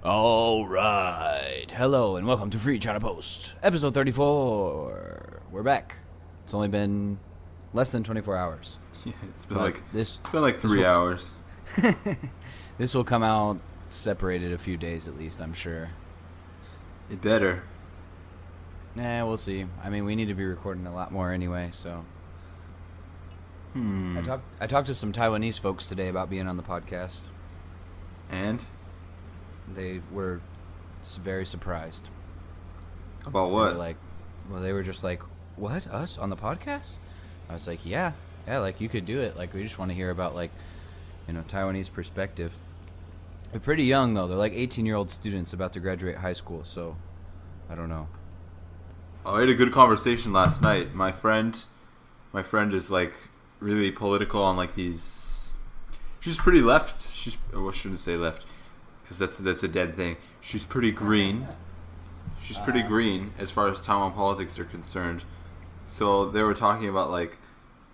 All right. Hello and welcome to FreeChinaPost, episode 34. We're back. It's only been less than 24 hours. Yeah, it's been But 3 hours. This will come out separated a few days at least, I'm sure. It better. We'll see. I mean, we need to be recording a lot more anyway, so. I talked to some Taiwanese folks today about being on the podcast. And? They were very surprised. About what? They were just like, what, us on the podcast? I was like, yeah, like you could do it. Like, we just want to hear about Taiwanese perspective. They're pretty young though. They're like 18-year-old students about to graduate high school. So, I don't know. I had a good conversation last night. My friend is like really political on like these. She's pretty left. I shouldn't say left, because that's a dead thing. She's pretty green. She's pretty green as far as Taiwan politics are concerned. So they were talking about like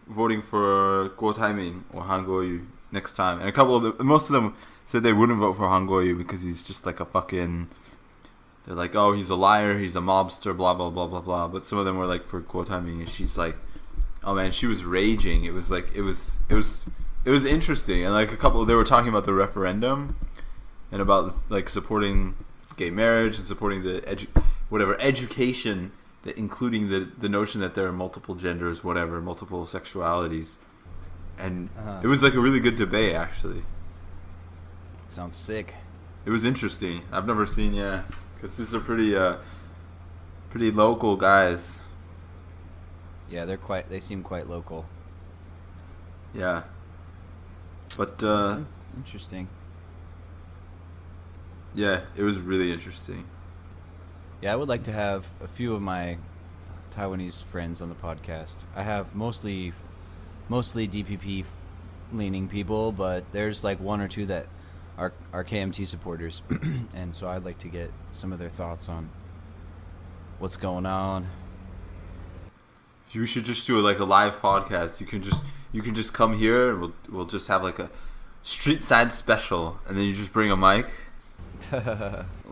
voting for Guo Taimin or Han Guoyu next time, and most of them said they wouldn't vote for Han Guoyu because he's just like a fucking. They're like, oh, he's a liar, he's a mobster, blah blah blah blah blah. But some of them were like for Guo Taimin, and she's like, oh man, she was raging. It was interesting, and like they were talking about the referendum. And about like supporting gay marriage and supporting the education, including the notion that there are multiple genders, multiple sexualities, and it was like a really good debate actually. Sounds sick. It was interesting. I've never seen because these are pretty local guys. Yeah, they seem quite local. Yeah, but interesting. Yeah, it was really interesting. Yeah, I would like to have a few of my Taiwanese friends on the podcast. I have mostly DPP leaning people, but there's like one or two that are KMT supporters, and so I'd like to get some of their thoughts on what's going on. You should just do like a live podcast. You can just come here, and we'll just have like a street side special, and then you just bring a mic.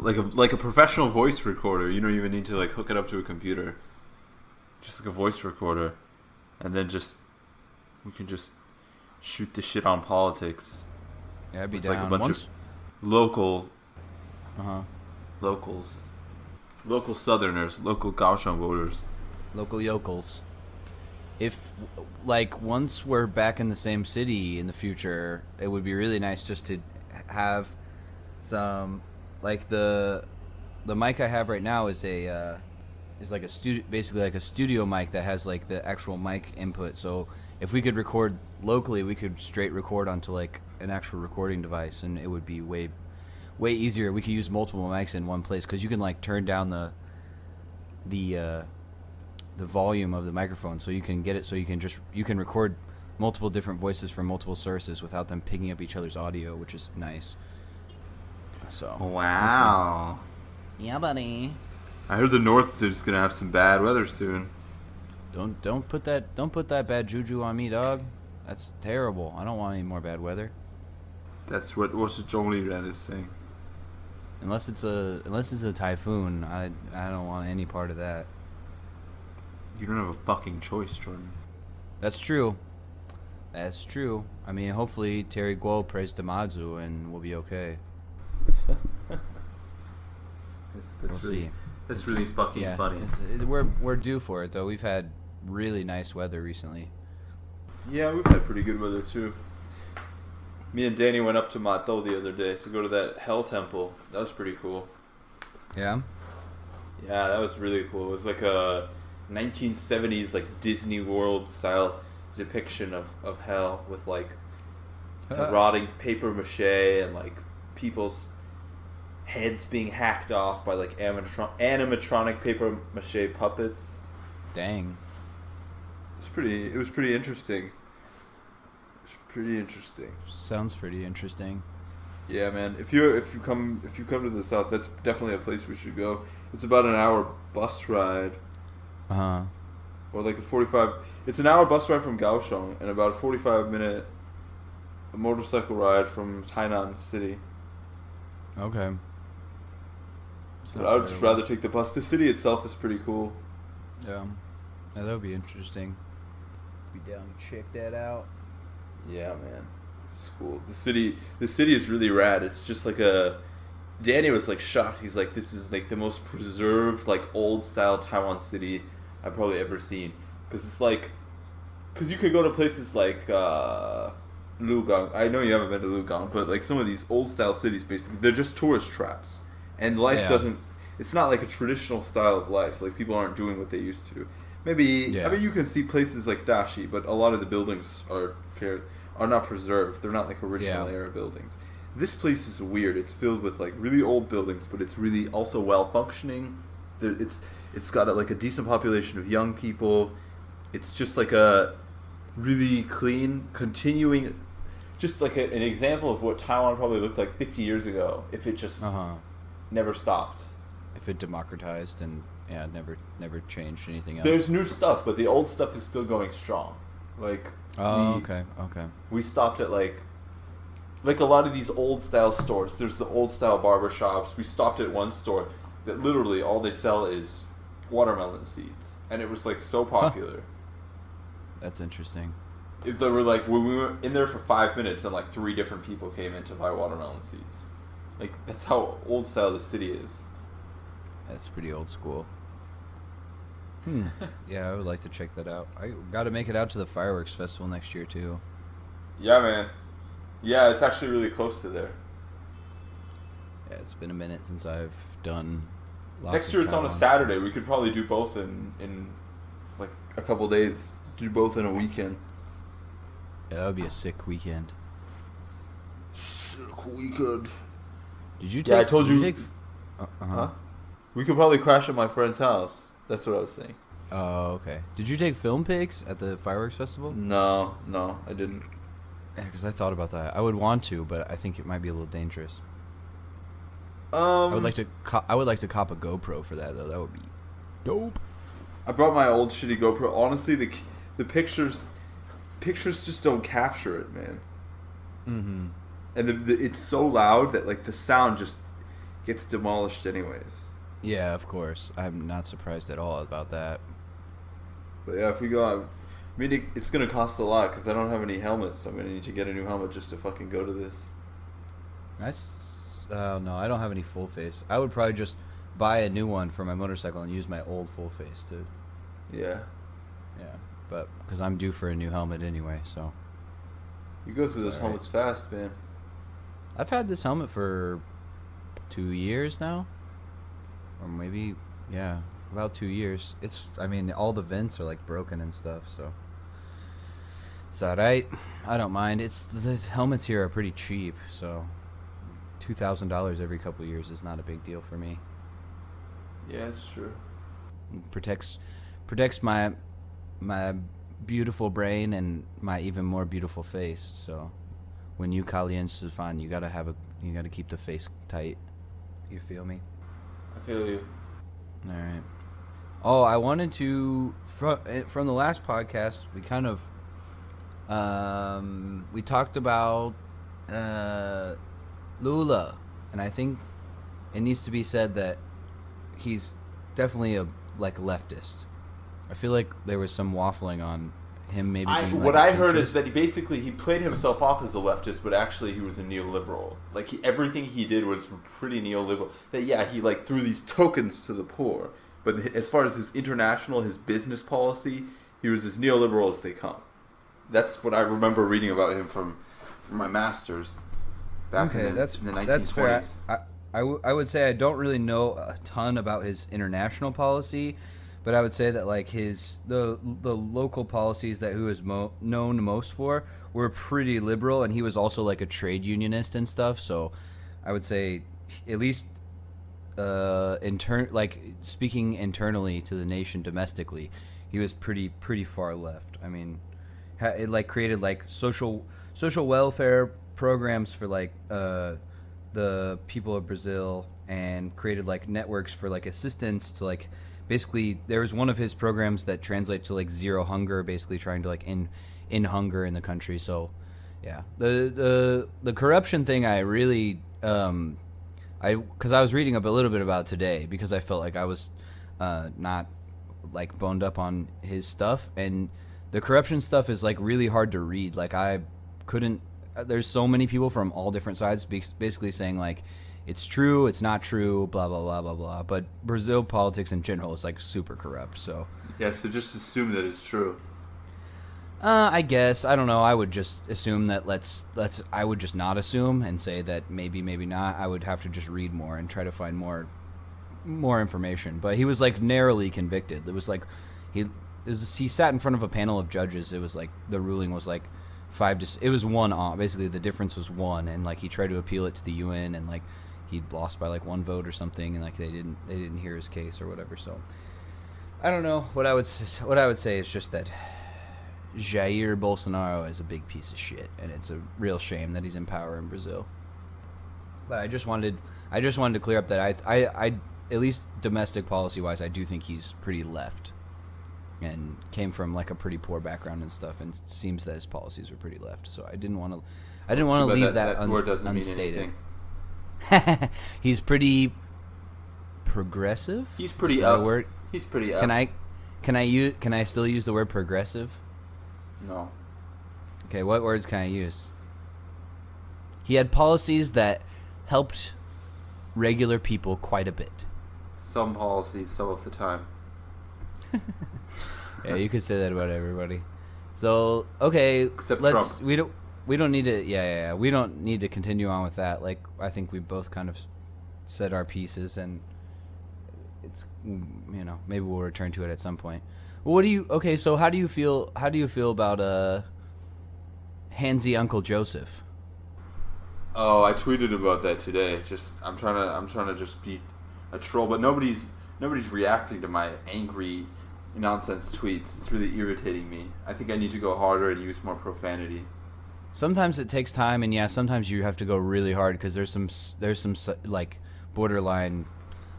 like a professional voice recorder. You don't even need to like hook it up to a computer. Just like a voice recorder, and then we can just shoot the shit on politics. Yeah, I'd be with down. Like a bunch of local, locals, local Southerners, local Kaohsiung voters, local yokels. If like once we're back in the same city in the future, it would be really nice just to have some, like the mic I have right now is like a basically like a studio mic that has like the actual mic input. So if we could record locally, we could straight record onto like an actual recording device, and it would be way easier. We could use multiple mics in one place because you can like turn down the volume of the microphone, so you can get it so you can record multiple different voices from multiple sources without them picking up each other's audio, which is nice. So wow. Yeah, buddy. I heard the north is gonna have some bad weather soon. Don't put that bad juju on me, dog. That's terrible. I don't want any more bad weather. That's what's the Zhongli Ren is saying. Unless it's a typhoon, I don't want any part of that. You don't have a fucking choice, Jordan. That's true. I mean, hopefully Terry Guo prays to Mazu and we'll be okay. We'll see. That's really fucking funny. We're due for it though. We've had really nice weather recently. Yeah, we've had pretty good weather too. Me and Danny went up to Mato the other day to go to that hell temple. That was pretty cool. Yeah? Yeah, that was really cool. It was like a 1970s like Disney World style depiction of hell with like rotting paper mache and like people's heads being hacked off by like animatronic paper mache puppets. Dang. It was pretty interesting. Sounds pretty interesting. Yeah, man. If you come to the south, that's definitely a place we should go. It's about an hour bus ride. Or like a 45. It's an hour bus ride from Kaohsiung and about a 45-minute motorcycle ride from Tainan City. Okay. It's But not I would just terrible. rather take the bus. The city itself is pretty cool. Yeah. Yeah, that would be interesting. Be down to check that out. Yeah, man, it's cool. The city is really rad. It's just like a. Danny was like shocked. He's like, "This is like the most preserved, like old style Taiwan city I've probably ever seen." Because it's like, because you could go to places like Lugang. I know you haven't been to Lugang, but like some of these old style cities, basically, they're just tourist traps, and life Yeah. doesn't. It's not like a traditional style of life. Like people aren't doing what they used to. Maybe I Yeah. mean you can see places like Dashi, but a lot of the buildings are not preserved. They're not like original Yeah. era buildings. This place is weird. It's filled with like really old buildings, but it's really also well functioning. It's got like a decent population of young people. It's just like a really clean, continuing, just like an example of what Taiwan probably looked like 50 years ago if it just Uh-huh. never stopped. If it democratized and never changed anything else. There's new stuff, but the old stuff is still going strong. Like Oh, we okay. we stopped at like a lot of these old style stores. There's the old style barber shops. We stopped at one store that literally all they sell is watermelon seeds, and it was like so popular. That's interesting. If they were like when we were in there for 5 minutes, and like 3 different people came in to buy watermelon seeds. Like that's how old style the city is. That's pretty old school. Yeah, I would like to check that out. I got to make it out to the fireworks festival next year too. Yeah, man. Yeah, it's actually really close to there. Yeah, it's been a minute since I've done. Next year it's on a Saturday. We could probably do both in like a couple days. Do both in a weekend. Yeah, that would be a sick weekend. Sick weekend. Did you take? Yeah, I told did you. take, Huh? We could probably crash at my friend's house. That's what I was saying. Oh, okay. Did you take film pics at the fireworks festival? No, I didn't. Yeah, because I thought about that. I would want to, but I think it might be a little dangerous. I I would like to. I would like to cop a GoPro for that though. That would be dope. I brought my old shitty GoPro. Honestly, the pictures just don't capture it, man. Mm-hmm. And it's so loud that like the sound just gets demolished anyways. Yeah, of course. I'm not surprised at all about that. But yeah, if we go out, I mean, it's gonna cost a lot because I don't have any helmets. I'm gonna need to get a new helmet just to fucking go to this. No, I don't have any full face. I would probably just buy a new one for my motorcycle and use my old full face to. Yeah. Yeah, but because I'm due for a new helmet anyway, so. You go through those Alright. helmets fast, man. I've had this helmet for 2 years now, or maybe about 2 years. I mean, all the vents are like broken and stuff, so it's alright. I don't mind. The helmets here are pretty cheap, so $2,000 every couple of years is not a big deal for me. Yeah, it's true. It protects my beautiful brain and my even more beautiful face. So when you Kalien Stefan, you gotta keep the face tight. You feel me? I feel you. All right. Oh, I wanted to from the last podcast we kind of we talked about Lula, and I think it needs to be said that he's definitely a leftist. I feel like there was some waffling on him maybe being What like I a heard is centrist. that he played himself off as a leftist, but actually he was a neoliberal. Like everything he did was pretty neoliberal. That he like threw these tokens to the poor, but as far as his business policy, he was as neoliberal as they come. That's what I remember reading about him from my master's back in the 1920s. That's fair. I would say I don't really know a ton about his international policy, but I would say that like the local policies that he was known most for were pretty liberal, and he was also like a trade unionist and stuff. So I would say at least speaking internally to the nation domestically, he was pretty far left. I mean, it like created like social welfare programs for like the people of Brazil, and created like networks for like assistance to like basically there was one of his programs that translates to like zero hunger, basically trying to like end hunger in the country. So yeah, the corruption thing I really I because I was reading up a little bit about it today because I felt like I was not like boned up on his stuff, and the corruption stuff is like really hard to read. Like I couldn't. There's so many people from all different sides basically saying like it's true, it's not true, blah blah blah blah blah. But Brazil politics in general is like super corrupt. So Yeah, so just assume that it's true. I guess I don't know. I would just assume that I would just not assume and say that maybe not. I would have to just read more and try to find more information. But he was like narrowly convicted. It was like he sat in front of a panel of judges. It was like the ruling was like 5 to it was 1 off. Basically, the difference was 1, and like he tried to appeal it to the UN, and like he lost by like 1 vote or something, and like they didn't hear his case or whatever. So I don't know. What I would say is just that Jair Bolsonaro is a big piece of shit, and it's a real shame that he's in power in Brazil. But I just wanted to clear up that I at least domestic policy wise, I do think he's pretty left, and came from like a pretty poor background and stuff, and it seems that his policies were pretty left. So I didn't want to leave that word doesn't unstated. mean anything. He's pretty progressive. He's pretty Is that a up. word? He's pretty up. Can I still use the word progressive? No. Okay, what words can I use? He had policies that helped regular people quite a bit. Some policies, some of the time. Yeah, you could say that about everybody. So okay, Except let's Trump. we don't need to we don't need to continue on with that. Like I think we both kind of said our pieces, and it's maybe we'll return to it at some point. Well, so how do you feel about Handsy Uncle Joseph? Oh, I tweeted about that today. I'm trying to just be a troll, but nobody's reacting to my angry nonsense tweets. It's really irritating me. I think I need to go harder and use more profanity. Sometimes it takes time, and sometimes you have to go really hard because there's some like borderline.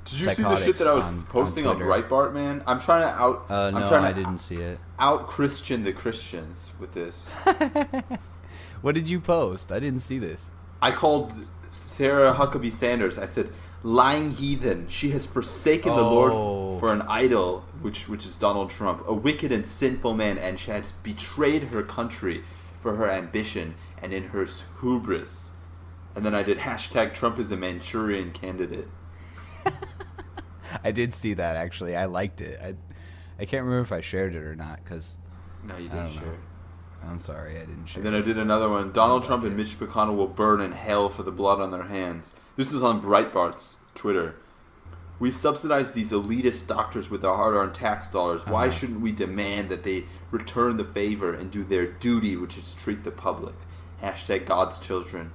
Did you see the shit that I was posting on Breitbart, man? I'm trying to I didn't see it. Out Christian the Christians with this. What did you post? I didn't see this. I called Sarah Huckabee Sanders. I said, lying heathen. She has forsaken the Lord for an idol, which is Donald Trump, a wicked and sinful man, and she has betrayed her country for her ambition and in her hubris. And then I did hashtag Trump is a Manchurian candidate. I did see that, actually. I liked it. I can't remember if I shared it or not, because... No, you didn't share it. I'm sorry, I didn't share it. And then I did another one. Donald Trump and Mitch McConnell will burn in hell for the blood on their hands. This is on Breitbart's Twitter. We subsidize these elitist doctors with our hard-earned tax dollars. Why shouldn't we demand that they return the favor and do their duty, which is treat the public? Hashtag God's children.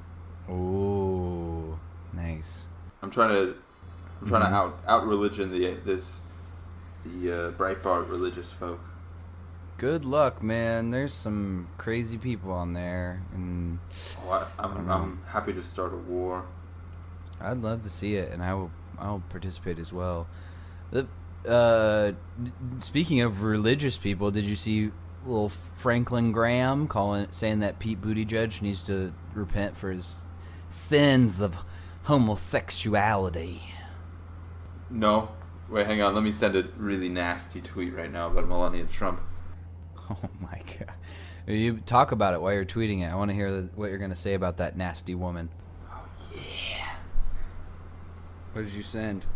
Ooh, nice. I'm trying to out religion the Breitbart religious folk. Good luck, man. There's some crazy people on there, and I'm happy to start a war. I'd love to see it, and I'll participate as well. Speaking of religious people, did you see little Franklin Graham saying that Pete Buttigieg needs to repent for his sins of homosexuality? No. Wait, hang on. Let me send a really nasty tweet right now about Melania Trump. Oh my god. You talk about it while you're tweeting it. I want to hear what you're going to say about that nasty woman. Oh, yeah. What did you send?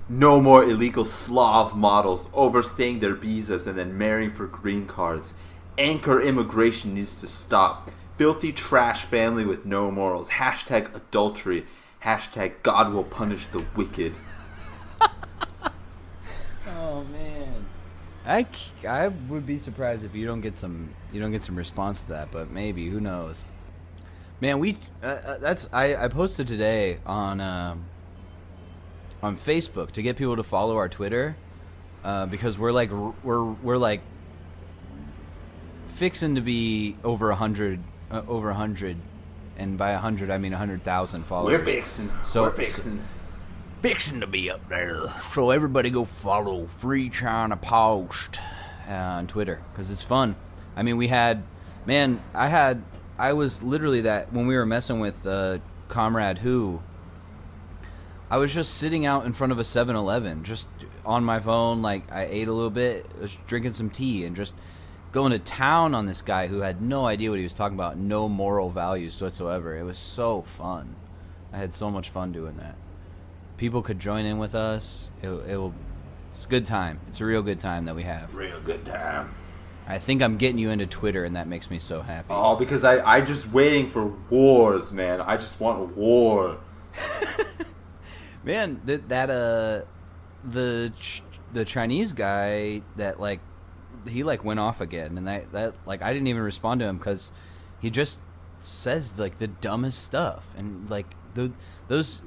No more illegal Slav models overstaying their visas and then marrying for green cards. Anchor immigration needs to stop. Filthy trash family with no morals. Hashtag adultery. Hashtag God will punish the wicked. Oh man, I would be surprised if you don't get some response to that, but maybe, who knows? Man, I posted today on Facebook to get people to follow our Twitter because we're like fixing to be over 100, and by 100 I mean 100,000 followers. We're fixing to be up there. So everybody go follow FreeChinaPost on Twitter because it's fun. I mean, I was literally that when we were messing with Comrade Who I was just sitting out in front of a 7-Eleven, just on my phone. Like, I ate a little bit, was drinking some tea, and just going to town on this guy who had no idea what he was talking about, no moral values whatsoever. It was so fun. I had so much fun doing that. People could join in with us. It's a good time. It's a real good time that we have. Real good time. I think I'm getting you into Twitter, and that makes me so happy. Oh, because I just waiting for wars, man. I just want war. Man, the Chinese guy that like he like went off again, and that like I didn't even respond to him because he just says like the dumbest stuff, and like those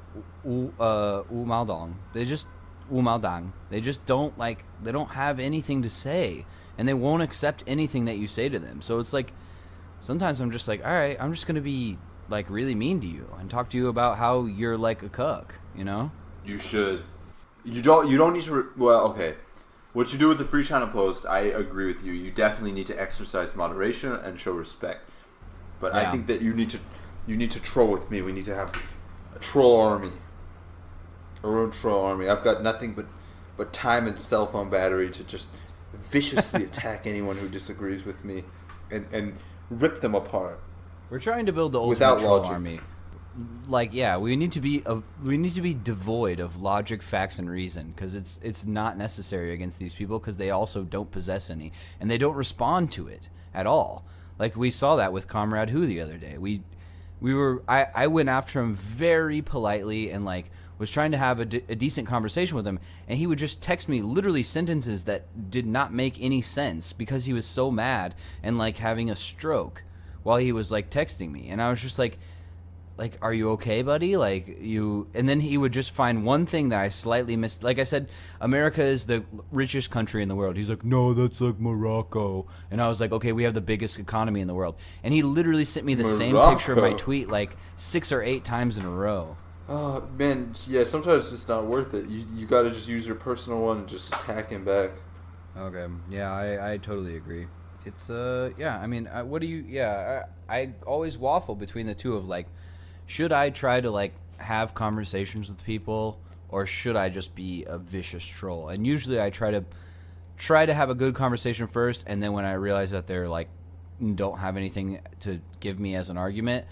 Wu Maodong, they just don't like, they don't have anything to say, and they won't accept anything that you say to them. So it's like sometimes I'm just like, all right, I'm just gonna be like really mean to you and talk to you about how you're like a cuck, you know? You should. You don't need to. Well, okay. What you do with the Free China Post, I agree with you. You definitely need to exercise moderation and show respect. But Yeah. I think that you need to troll with me. We need to have a troll army. Our own troll army. I've got nothing but time and cell phone battery to just viciously attack anyone who disagrees with me and rip them apart. We're trying to build the ultimate Without troll logic. army. Like, yeah, we need to be devoid of logic, facts, and reason, because it's not necessary against these people, because they also don't possess any, and they don't respond to it at all. Like we saw that with Comrade Who the other day. I went after him very politely and like was trying to have a decent conversation with him, and he would just text me literally sentences that did not make any sense because he was so mad and like having a stroke while he was like texting me, and I was just like, are you okay, buddy? And then he would just find one thing that I slightly missed. Like I said, America is the richest country in the world. He's like, no, that's like Morocco. And I was like, okay, we have the biggest economy in the world. And he literally sent me the same picture of my tweet like 6 or 8 times in a row. Oh, man, yeah, sometimes it's just not worth it. You got to just use your personal one and just attack him back. Okay, yeah, I totally agree. It's, yeah, I mean, I always waffle between the two of like, should I try to like have conversations with people, or should I just be a vicious troll? And usually I try to have a good conversation first, and then when I realize that they're like don't have anything to give me as an argument,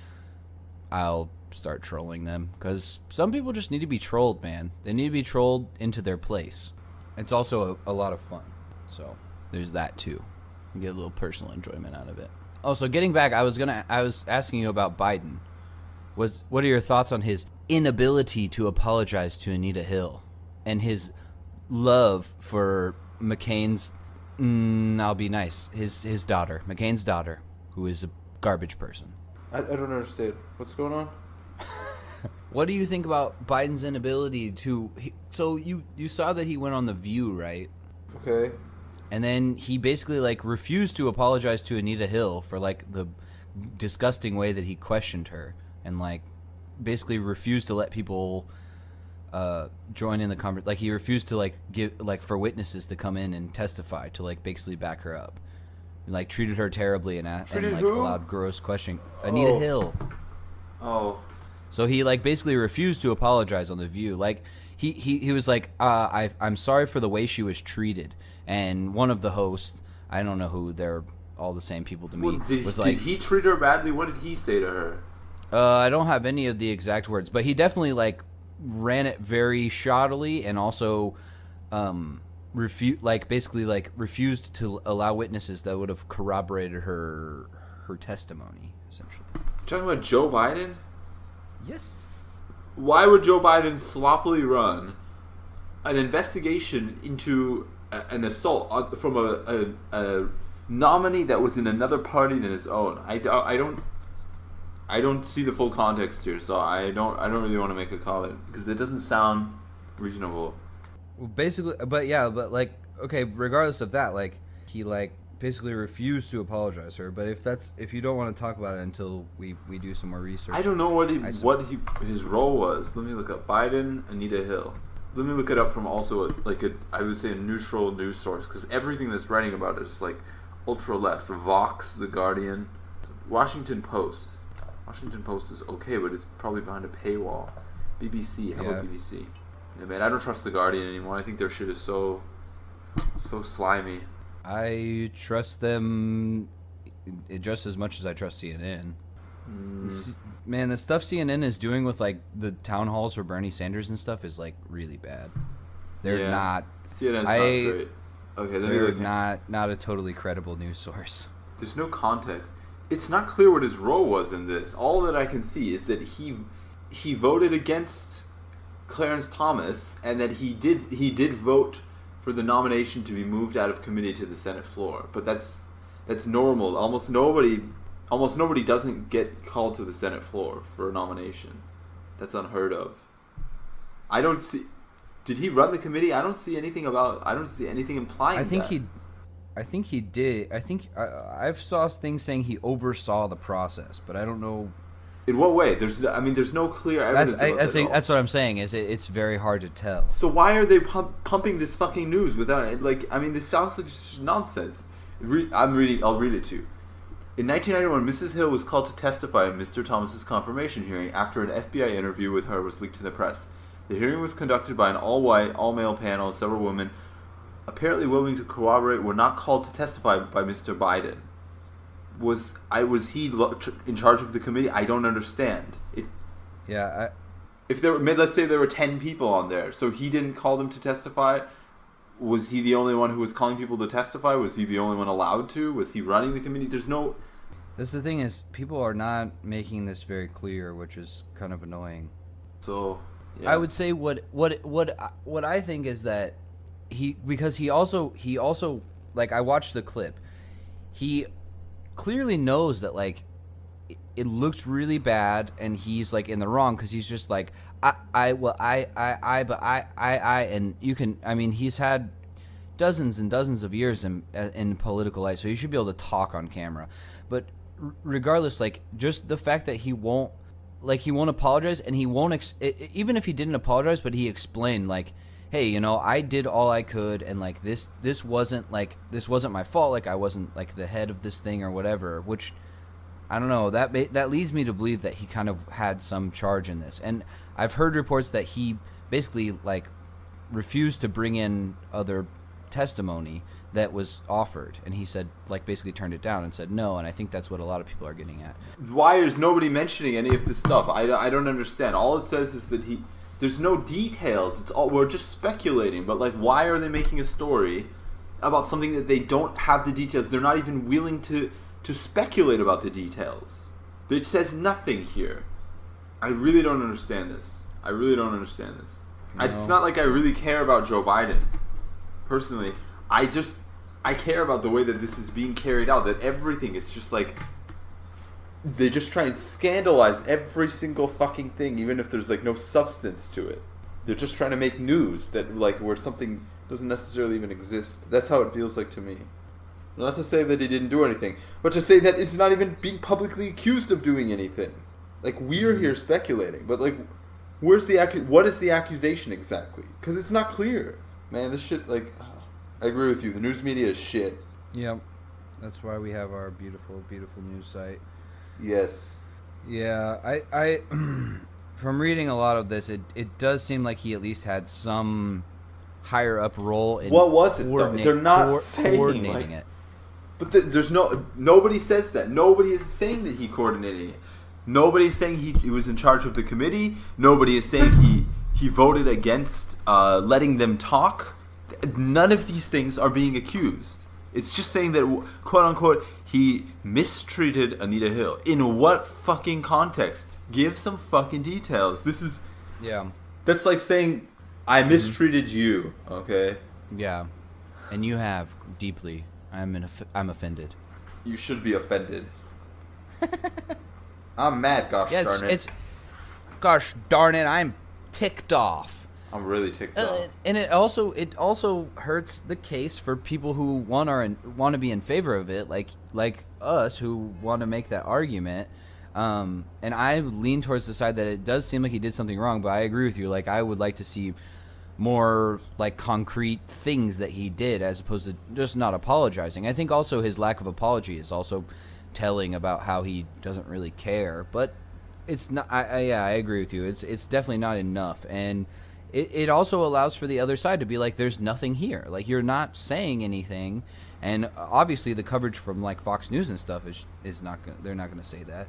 I'll start trolling them, because some people just need to be trolled, man. They need to be trolled into their place. It's also a lot of fun. So there's that too. You get a little personal enjoyment out of it. Also, getting back, I was asking you about Biden. What are your thoughts on his inability to apologize to Anita Hill and his love for McCain's, I'll be nice, his daughter, McCain's daughter, who is a garbage person? I don't understand. What's going on? What do you think about Biden's inability to... So you saw that he went on The View, right? Okay. And then he basically like refused to apologize to Anita Hill for like the disgusting way that he questioned her, and like basically refused to let people join in the conversation. Like he refused to like give like for witnesses to come in and testify to like basically back her up. And, like treated her terribly and like who? allowed gross questioning. Anita Hill. Oh. So he like basically refused to apologize on The View. Like he was like, I'm sorry for the way she was treated. And one of the hosts, I don't know who, they're all the same people to me, was like, did he treat her badly? What did he say to her? I don't have any of the exact words, but he definitely like ran it very shoddily, and also refused to allow witnesses that would have corroborated her testimony, essentially. You talking about Joe Biden? Yes. Why would Joe Biden sloppily run an investigation into an assault from a nominee that was in another party than his own? I don't see the full context here, so I don't really want to make a comment because it doesn't sound reasonable. Well, basically, but like, okay, regardless of that, like he like basically refused to apologize to her. But if you don't want to talk about it until we do some more research, I don't know what his role was. Let me look up Biden, Anita Hill. Let me look it up from also I would say a neutral news source, because everything that's writing about it is like ultra left. Vox, The Guardian, Washington Post. Washington Post is okay, but it's probably behind a paywall. BBC. How Yeah. about BBC? Yeah, man, I don't trust the Guardian anymore. I think their shit is so slimy. I trust them just as much as I trust CNN. Man, the stuff CNN is doing with like the town halls for Bernie Sanders and stuff is like really bad. They're Yeah. not. CNN's not great. Okay, let me They're look. not a totally credible news source. There's no context. It's not clear what his role was in this. All that I can see is that he voted against Clarence Thomas, and that he did vote for the nomination to be moved out of committee to the Senate floor. But that's normal. Almost nobody doesn't get called to the Senate floor for a nomination. That's unheard of. I don't see. Did he run the committee? I don't see anything implying I think that. he did. I think I've saw things saying he oversaw the process, but I don't know. In what way? There's no clear evidence. That's what I'm saying. It's very hard to tell. So why are they pumping this fucking news without it? Like, I mean, this sounds like just nonsense. I'll read it to you. In 1991, Mrs. Hill was called to testify in Mr. Thomas's confirmation hearing after an FBI interview with her was leaked to the press. The hearing was conducted by an all-white, all-male panel. Several women, apparently willing to corroborate, were not called to testify by Mr. Biden. Was he in charge of the committee? I don't understand. If let's say there were 10 people on there, so he didn't call them to testify. Was he the only one who was calling people to testify? Was he the only one allowed to? Was he running the committee? That's the thing is, people are not making this very clear, which is kind of annoying. So, yeah. I would say what I think is that because he also like, I watched the clip. He clearly knows that like it looked really bad, and he's like in the wrong because he's just like and you can. I mean, he's had dozens and dozens of years in political life, so he should be able to talk on camera. But regardless, like, just the fact that he won't apologize, and he won't even if he didn't apologize, but he explained like, hey, I did all I could, and like this wasn't my fault, like I wasn't like the head of this thing or whatever, which I don't know, that leads me to believe that he kind of had some charge in this. And I've heard reports that he basically like refused to bring in other testimony that was offered, and he said, like, basically turned it down and said no. And I think that's what a lot of people are getting at. Why is nobody mentioning any of this stuff? I don't understand. All it says is that there's no details. We're just speculating. But like, why are they making a story about something that they don't have the details? They're not even willing to speculate about the details. It says nothing here. I really don't understand this. No. It's not like I really care about Joe Biden. Personally, I care about the way that this is being carried out. That everything is just like, they just try and scandalize every single fucking thing, even if there's like no substance to it. They're just trying to make news that like where something doesn't necessarily even exist. That's how it feels like to me. Not to say that he didn't do anything, but to say that he's not even being publicly accused of doing anything. Like, we're here speculating, but like, what is the accusation exactly? Because it's not clear. Man, this shit, like, I agree with you. The news media is shit. Yep. That's why we have our beautiful, beautiful news site. Yes. Yeah, I from reading a lot of this, it does seem like he at least had some higher up role in what was it? They're not saying coordinating like, it. But there's nobody says that. Nobody is saying that he coordinated it. Nobody is saying he was in charge of the committee. Nobody is saying he voted against letting them talk. None of these things are being accused. It's just saying that, quote unquote, he mistreated Anita Hill. In what fucking context? Give some fucking details. That's like saying, I mistreated you, okay? Yeah. And you have deeply. I'm offended. You should be offended. I'm mad, gosh darn it. Gosh darn it, I'm ticked off. I'm really ticked off. And it also hurts the case for people who want to be in favor of it, like us, who want to make that argument. And I lean towards the side that it does seem like he did something wrong, but I agree with you. Like, I would like to see more like concrete things that he did, as opposed to just not apologizing. I think also his lack of apology is also telling about how he doesn't really care. But it's not. Yeah, I agree with you. It's definitely not enough, and it also allows for the other side to be like, there's nothing here. Like, you're not saying anything, and obviously the coverage from like Fox News and stuff is not. They're not going to say that.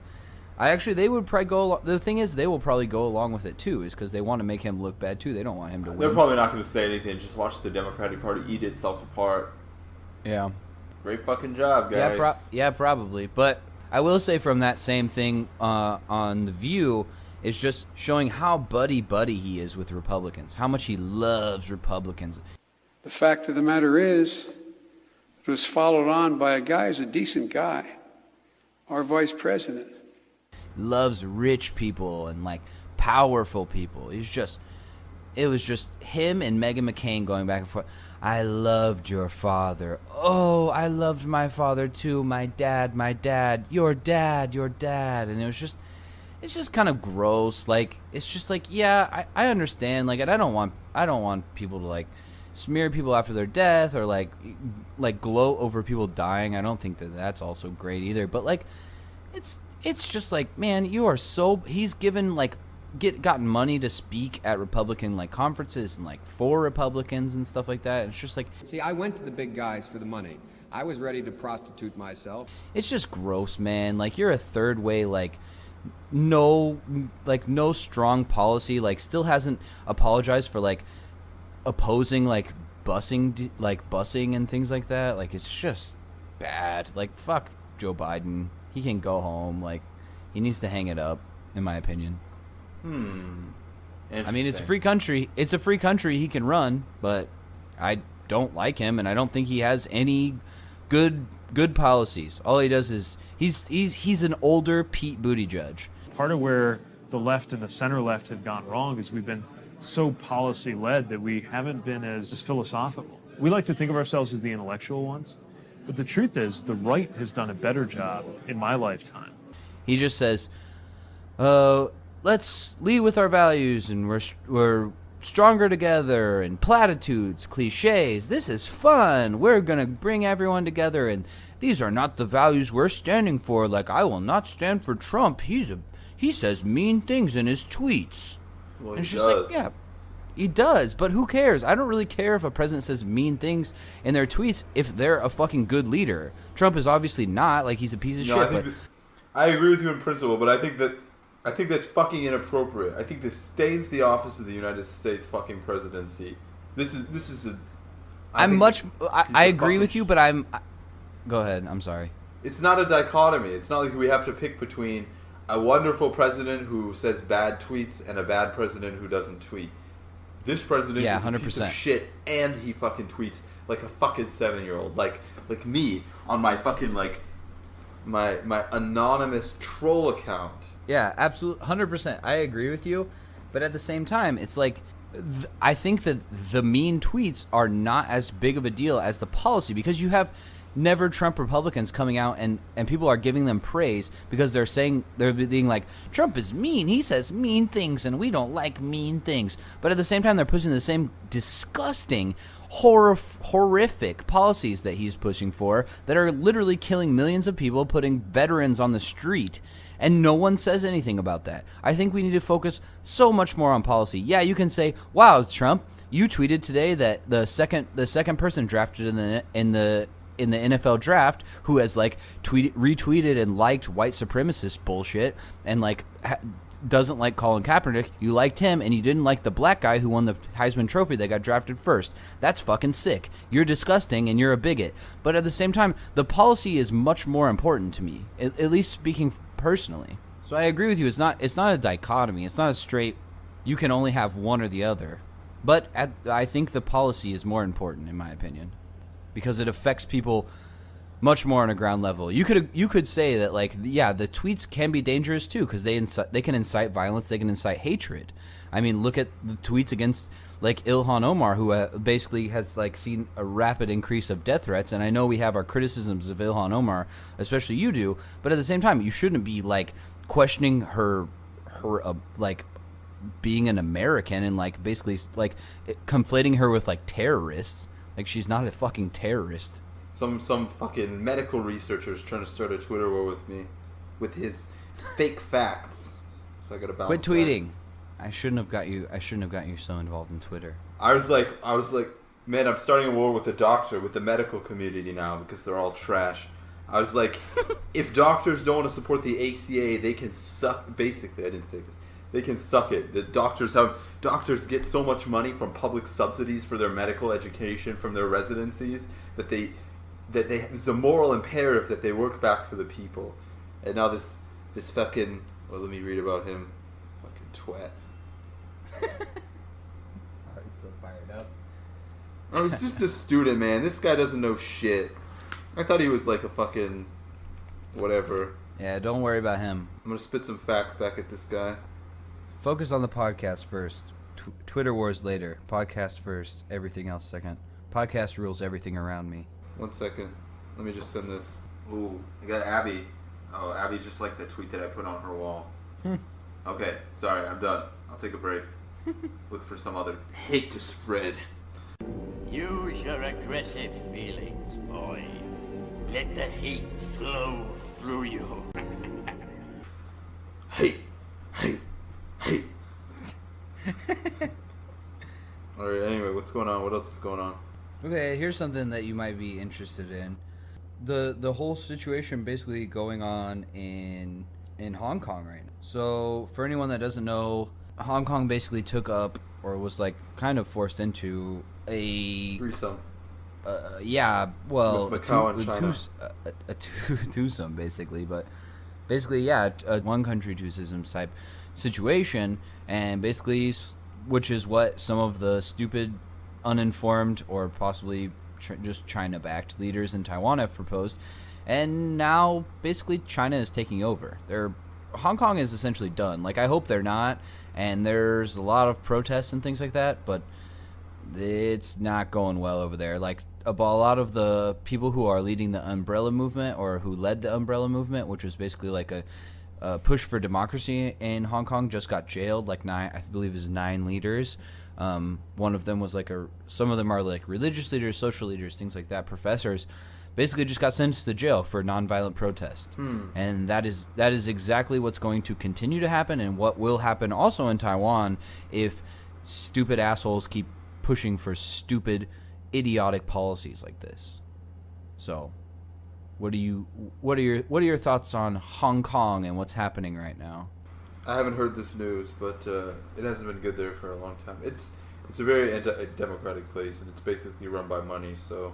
They would probably go. The thing is, they will probably go along with it too, is because they want to make him look bad too. They don't want him to win. They're probably not going to say anything. Just watch the Democratic Party eat itself apart. Yeah. Great fucking job, guys. Yeah, probably. But I will say, from that same thing on The View, is just showing how buddy he is with Republicans, how much he loves Republicans. The fact of the matter is, it was followed on by a guy who's a decent guy, our vice president. Loves rich people and like powerful people. It was just him and Meghan McCain going back and forth. I loved your father. Oh, I loved my father too. My dad, your dad. And it's just kind of gross. Like, it's just like, yeah, I understand. Like, and I don't want people to like smear people after their death or like gloat over people dying. I don't think that's also great either. But like, it's just like, man, he's given like gotten money to speak at Republican like conferences and like for Republicans and stuff like that. And it's just like, see, I went to the big guys for the money. I was ready to prostitute myself. It's just gross, man. Like, you're a third way, like no strong policy, like still hasn't apologized for like opposing like busing and things like that. Like, it's just bad. Like, fuck Joe Biden. He can go home. Like, he needs to hang it up, in my opinion. I mean, it's a free country. It's a free country. He can run, but I don't like him, and I don't think he has any good policies. All he does is he's an older Pete Buttigieg. Part of where the left and the center left have gone wrong is we've been so policy led that we haven't been as philosophical. We like to think of ourselves as the intellectual ones, but the truth is the right has done a better job in my lifetime. He just says, let's lead with our values, and we're stronger together, and platitudes, cliches. This is fun. We're going to bring everyone together, and these are not the values we're standing for. Like, I will not stand for Trump. He says mean things in his tweets. Well, and it's he just does. like, yeah, he does, but who cares? I don't really care if a president says mean things in their tweets if they're a fucking good leader. Trump is obviously not. Like, he's a piece of shit. I agree with you in principle, but I think that's fucking inappropriate. I think this stains the office of the United States fucking presidency. I agree with you, but go ahead. I'm sorry. It's not a dichotomy. It's not like we have to pick between a wonderful president who says bad tweets and a bad president who doesn't tweet. This president is 100%. A piece of shit, and he fucking tweets like a fucking 7-year-old, like me on my fucking like my anonymous troll account. Yeah, absolutely, 100%. I agree with you, but at the same time, it's like I think that the mean tweets are not as big of a deal as the policy, because you have never Trump Republicans coming out and people are giving them praise because they're being like, Trump is mean, he says mean things, and we don't like mean things. But at the same time, they're pushing the same disgusting, horrific policies that he's pushing for that are literally killing millions of people, putting veterans on the street. And no one says anything about that. I think we need to focus so much more on policy. Yeah, you can say, "Wow, Trump, you tweeted today that the second person drafted in the NFL draft who has like retweeted and liked white supremacist bullshit and like doesn't like Colin Kaepernick. You liked him, and you didn't like the black guy who won the Heisman Trophy that got drafted first. That's fucking sick. You're disgusting, and you're a bigot." But at the same time, the policy is much more important to me, at least speaking personally. So I agree with you. It's not a dichotomy. It's not a straight, you can only have one or the other. But I think the policy is more important, in my opinion, because it affects people much more on a ground level. You could say that, like, yeah, the tweets can be dangerous too, because they can incite violence, they can incite hatred. I mean, look at the tweets against like Ilhan Omar, who basically has like seen a rapid increase of death threats. And I know we have our criticisms of Ilhan Omar, especially you do, but at the same time, you shouldn't be like questioning her like being an American and like basically like conflating her with like terrorists. Like, she's not a fucking terrorist. Some fucking medical researcher's trying to start a Twitter war with me with his fake facts. so I gotta bounce. Quit back. tweeting. I shouldn't have got you so involved in Twitter. I was like, man, I'm starting a war with the medical community now because they're all trash. I was like, if doctors don't want to support the ACA, they can suck. Basically, I didn't say this. They can suck it. The doctors get so much money from public subsidies for their medical education from their residencies that it's a moral imperative that they work back for the people. And now this fucking, well, let me read about him. Fucking twat. He's so fired up. Oh, he's just a student, man. This guy doesn't know shit. I thought he was like a fucking whatever. Yeah, don't worry about him. I'm gonna spit some facts back at this guy. Focus on the podcast first. Twitter wars later. Podcast first. Everything else second. Podcast rules everything around me. 1 second. Let me just send this. Ooh, I got Abby. Oh, Abby just liked the tweet that I put on her wall. Okay, sorry, I'm done. I'll take a break. Look for some other hate to spread. Use your aggressive feelings, boy. Let the hate flow through you. Hate. Alright, anyway, what's going on? What else is going on? Okay, here's something that you might be interested in. The whole situation basically going on in Hong Kong right now. So, for anyone that doesn't know, Hong Kong basically took up, or was like kind of forced into a Threesome. yeah, well, With Macau and China. a twosome basically, but basically, yeah, a one country two systems type situation, and basically, which is what some of the stupid, uninformed, or possibly just China-backed leaders in Taiwan have proposed, and now basically China is taking over. Hong Kong is essentially done. Like, I hope they're not, and there's a lot of protests and things like that, but it's not going well over there. Like, a lot of the people who are leading the umbrella movement, or who led the umbrella movement, which was basically like a push for democracy in Hong Kong, just got jailed. Like, I believe it was 9 leaders. One of them was some of them are like religious leaders, social leaders, things like that, professors, basically just got sentenced to jail for nonviolent protest. And that is exactly what's going to continue to happen, and what will happen also in Taiwan if stupid assholes keep pushing for stupid, idiotic policies like this. So, what are your thoughts on Hong Kong and what's happening right now? I haven't heard this news, but it hasn't been good there for a long time. It's a very anti-democratic place, and it's basically run by money. So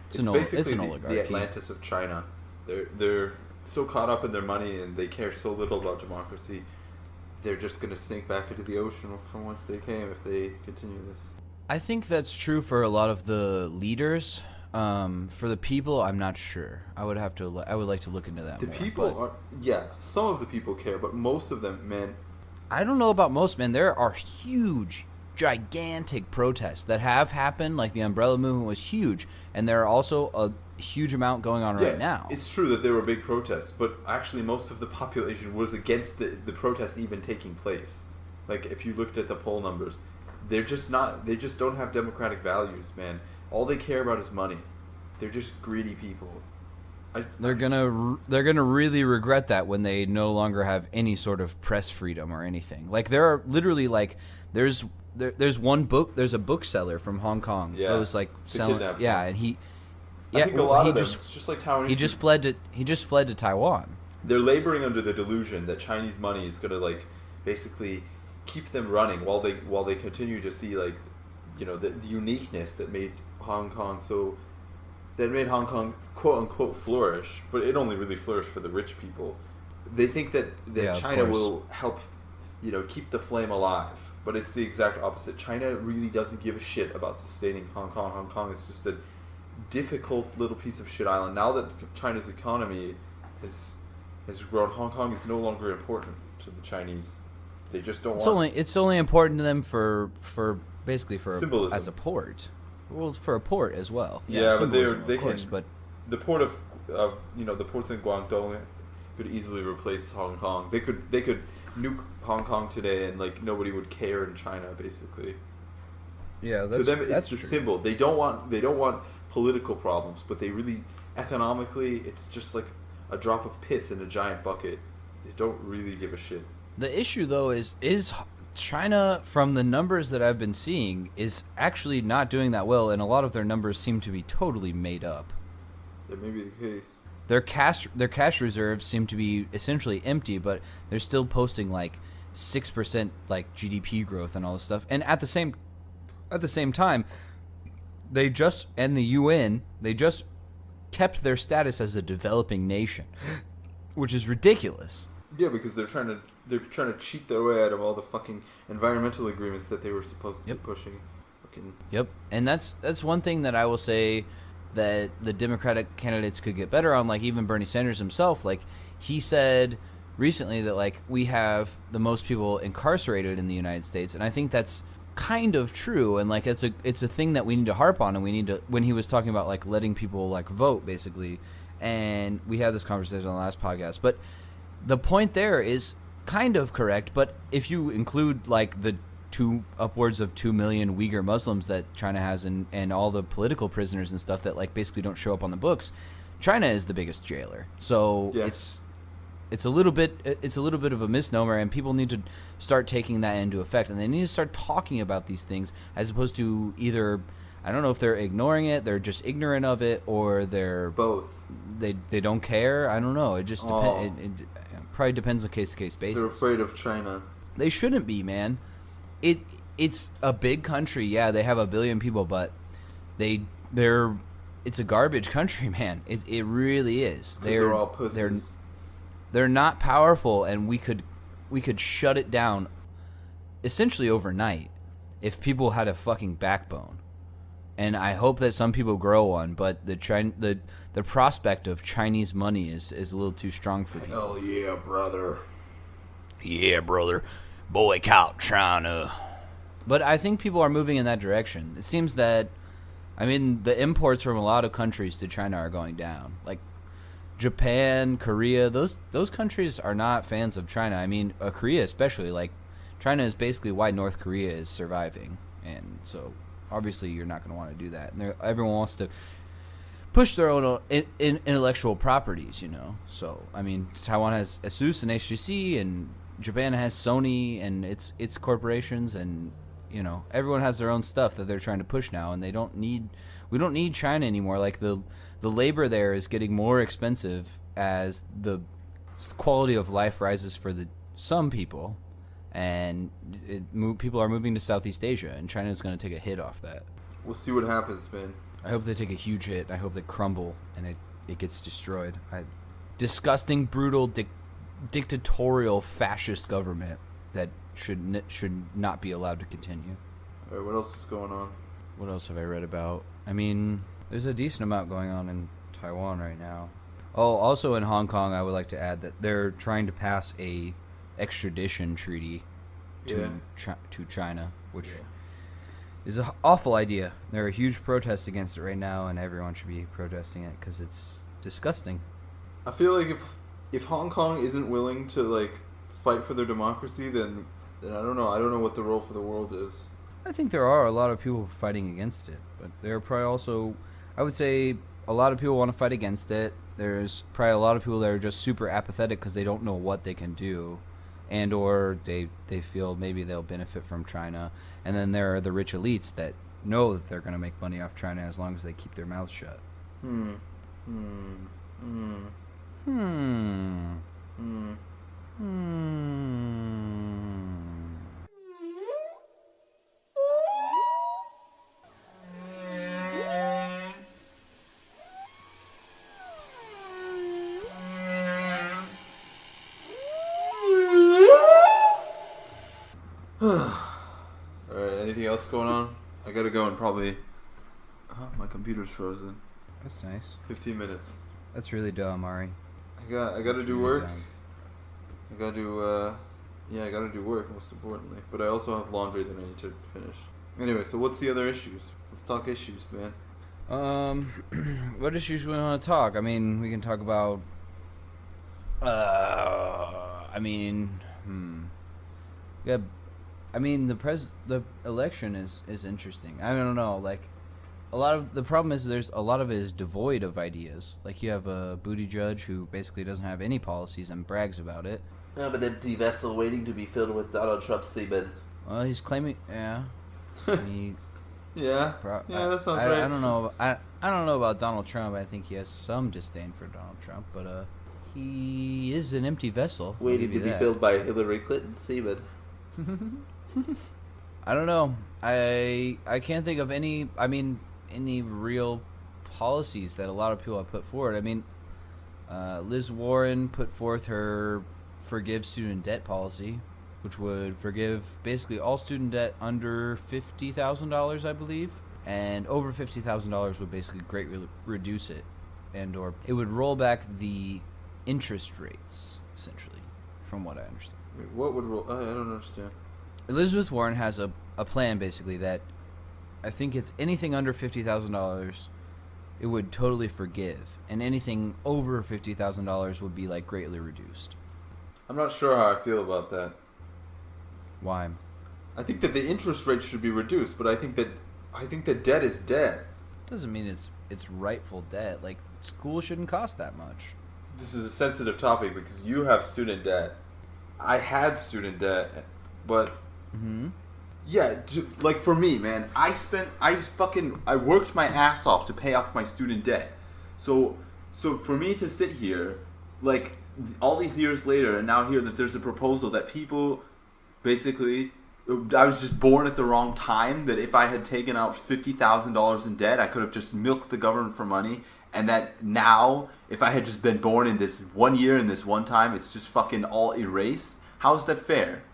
it's an basically oligarchy. the Atlantis of China. They're so caught up in their money, and they care so little about democracy. They're just gonna sink back into the ocean from whence they came if they continue this. I think that's true for a lot of the leaders. For the people, I'm not sure. I would like to look into that. The more, people are, some of the people care, but most of them, man. I don't know about most, man. There are huge, gigantic protests that have happened. Like, the umbrella movement was huge, and there are also a huge amount going on right now. It's true that there were big protests, but actually most of the population was against the protests even taking place. Like, if you looked at the poll numbers, they just don't have democratic values, man. All they care about is money. They're just greedy people. They're gonna really regret that when they no longer have any sort of press freedom or anything. Like, there are literally, like, there's a bookseller from Hong Kong that was like selling, and he, I think a lot of them, it's just like Taiwanese. He just fled to Taiwan. They're laboring under the delusion that Chinese money is gonna, like, basically keep them running while they continue to see, like, you know, the uniqueness that made Hong Kong quote unquote flourish, but it only really flourished for the rich people. They think that China will help, you know, keep the flame alive, but it's the exact opposite. China really doesn't give a shit about sustaining Hong Kong. Hong Kong is just a difficult little piece of shit island. Now that China's economy has grown, Hong Kong is no longer important to the Chinese. They just don't want. It's only important to them for basically for symbolism. as a port. Well, for a port as well. Yeah, but they can. But the port of the ports in Guangdong could easily replace Hong Kong. They could nuke Hong Kong today, and, like, nobody would care in China, basically. Yeah, to them it's the true. symbol. They don't want political problems, but they really, economically, it's just like a drop of piss in a giant bucket. They don't really give a shit. The issue, though, is China, from the numbers that I've been seeing, is actually not doing that well, and a lot of their numbers seem to be totally made up. That may be the case. Their cash reserves seem to be essentially empty, but they're still posting like 6% like GDP growth and all this stuff. And at the same time, they just and the UN they just kept their status as a developing nation, which is ridiculous. Yeah, because they're trying to cheat their way out of all the fucking environmental agreements that they were supposed to be pushing. Fucking Yep, and that's one thing that I will say that the Democratic candidates could get better on. Like even Bernie Sanders himself, like he said recently that like we have the most people incarcerated in the United States, and I think that's kind of true. And like it's a thing that we need to harp on, and we need to. When he was talking about like letting people like vote basically, and we had this conversation on the last podcast, but the point there is kind of correct. But if you include like the upwards of 2 million Uyghur Muslims that China has, and all the political prisoners and stuff that like basically don't show up on the books, China is the biggest jailer. So it's a little bit of a misnomer, and people need to start taking that into effect, and they need to start talking about these things as opposed to either, I don't know if they're ignoring it, they're just ignorant of it, or they're both. They don't care. I don't know. It just depends. It probably depends on case to case basis. They're afraid of China. They shouldn't be, man. It's a big country. Yeah, they have 1 billion people, but it's a garbage country, man. It really is. They're all pussies. They're not powerful, and we could shut it down essentially overnight if people had a fucking backbone. And I hope that some people grow one, but the prospect of Chinese money is a little too strong for people. Hell yeah, brother. Yeah, brother. Boycott China. But I think people are moving in that direction. It seems that, I mean, the imports from a lot of countries to China are going down. Like Japan, Korea, those countries are not fans of China. I mean, Korea especially. Like, China is basically why North Korea is surviving. And so, obviously, you're not going to want to do that. And everyone wants to push their own intellectual properties, you know. So, I mean, Taiwan has ASUS and HTC, and Japan has Sony and its corporations, and you know everyone has their own stuff that they're trying to push now, and we don't need China anymore. Like the labor there is getting more expensive as the quality of life rises for some people, and people are moving to Southeast Asia, and China is going to take a hit off that. We'll see what happens, man. I hope they take a huge hit. I hope they crumble and it gets destroyed. Disgusting, brutal, dictatorial fascist government that should not be allowed to continue. All right, what else is going on? What else have I read about? I mean, there's a decent amount going on in Taiwan right now. Oh, also in Hong Kong, I would like to add that they're trying to pass a extradition treaty to China, which is an awful idea. There are huge protests against it right now, and everyone should be protesting it because it's disgusting. I feel like if Hong Kong isn't willing to like fight for their democracy, then I don't know. I don't know what the role for the world is. I think there are a lot of people fighting against it, but there are probably also, I would say, a lot of people want to fight against it. There's probably a lot of people that are just super apathetic because they don't know what they can do, and or they feel maybe they'll benefit from China. And then there are the rich elites that know that they're going to make money off China as long as they keep their mouths shut. Alright, anything else going on? I gotta go in probably... Oh, my computer's frozen. That's nice. 15 minutes. That's really dumb, Ari. I gotta do work. I gotta do, I gotta do work, most importantly. But I also have laundry that I need to finish. Anyway, so what's the other issues? Let's talk issues, man. What issues do we want to talk? I mean, we can talk about, yeah, I mean, the election is interesting. I don't know, like, a lot of the problem is there's a lot of it is devoid of ideas. Like, you have a Buttigieg who basically doesn't have any policies and brags about it. I'm an empty vessel waiting to be filled with Donald Trump semen. Well, he's claiming, yeah. He, Yeah, that sounds right. I don't know. I don't know about Donald Trump. I think he has some disdain for Donald Trump, but he is an empty vessel. I'll Waiting give to you be that. filled by Hillary Clinton semen. I don't know. I can't think of any. I mean, any real policies that a lot of people have put forward. I mean, Liz Warren put forth her forgive student debt policy, which would forgive basically all student debt under $50,000, I believe, and over $50,000 would basically greatly reduce it, and or it would roll back the interest rates essentially, from what I understand. Wait, what would roll? I don't understand. Elizabeth Warren has a plan basically that I think it's anything under $50,000 it would totally forgive, and anything over $50,000 would be like greatly reduced. I'm not sure how I feel about that. Why? I think that the interest rate should be reduced, but I think that debt is debt. Doesn't mean it's rightful debt. Like, school shouldn't cost that much. This is a sensitive topic because you have student debt. I had student debt, but yeah, like for me, man, I worked my ass off to pay off my student debt. So for me to sit here, like all these years later, and now hear that there's a proposal that people basically, I was just born at the wrong time, that if I had taken out $50,000 in debt, I could have just milked the government for money, and that now, if I had just been born in this 1 year in this one time, it's just fucking all erased. How is that fair?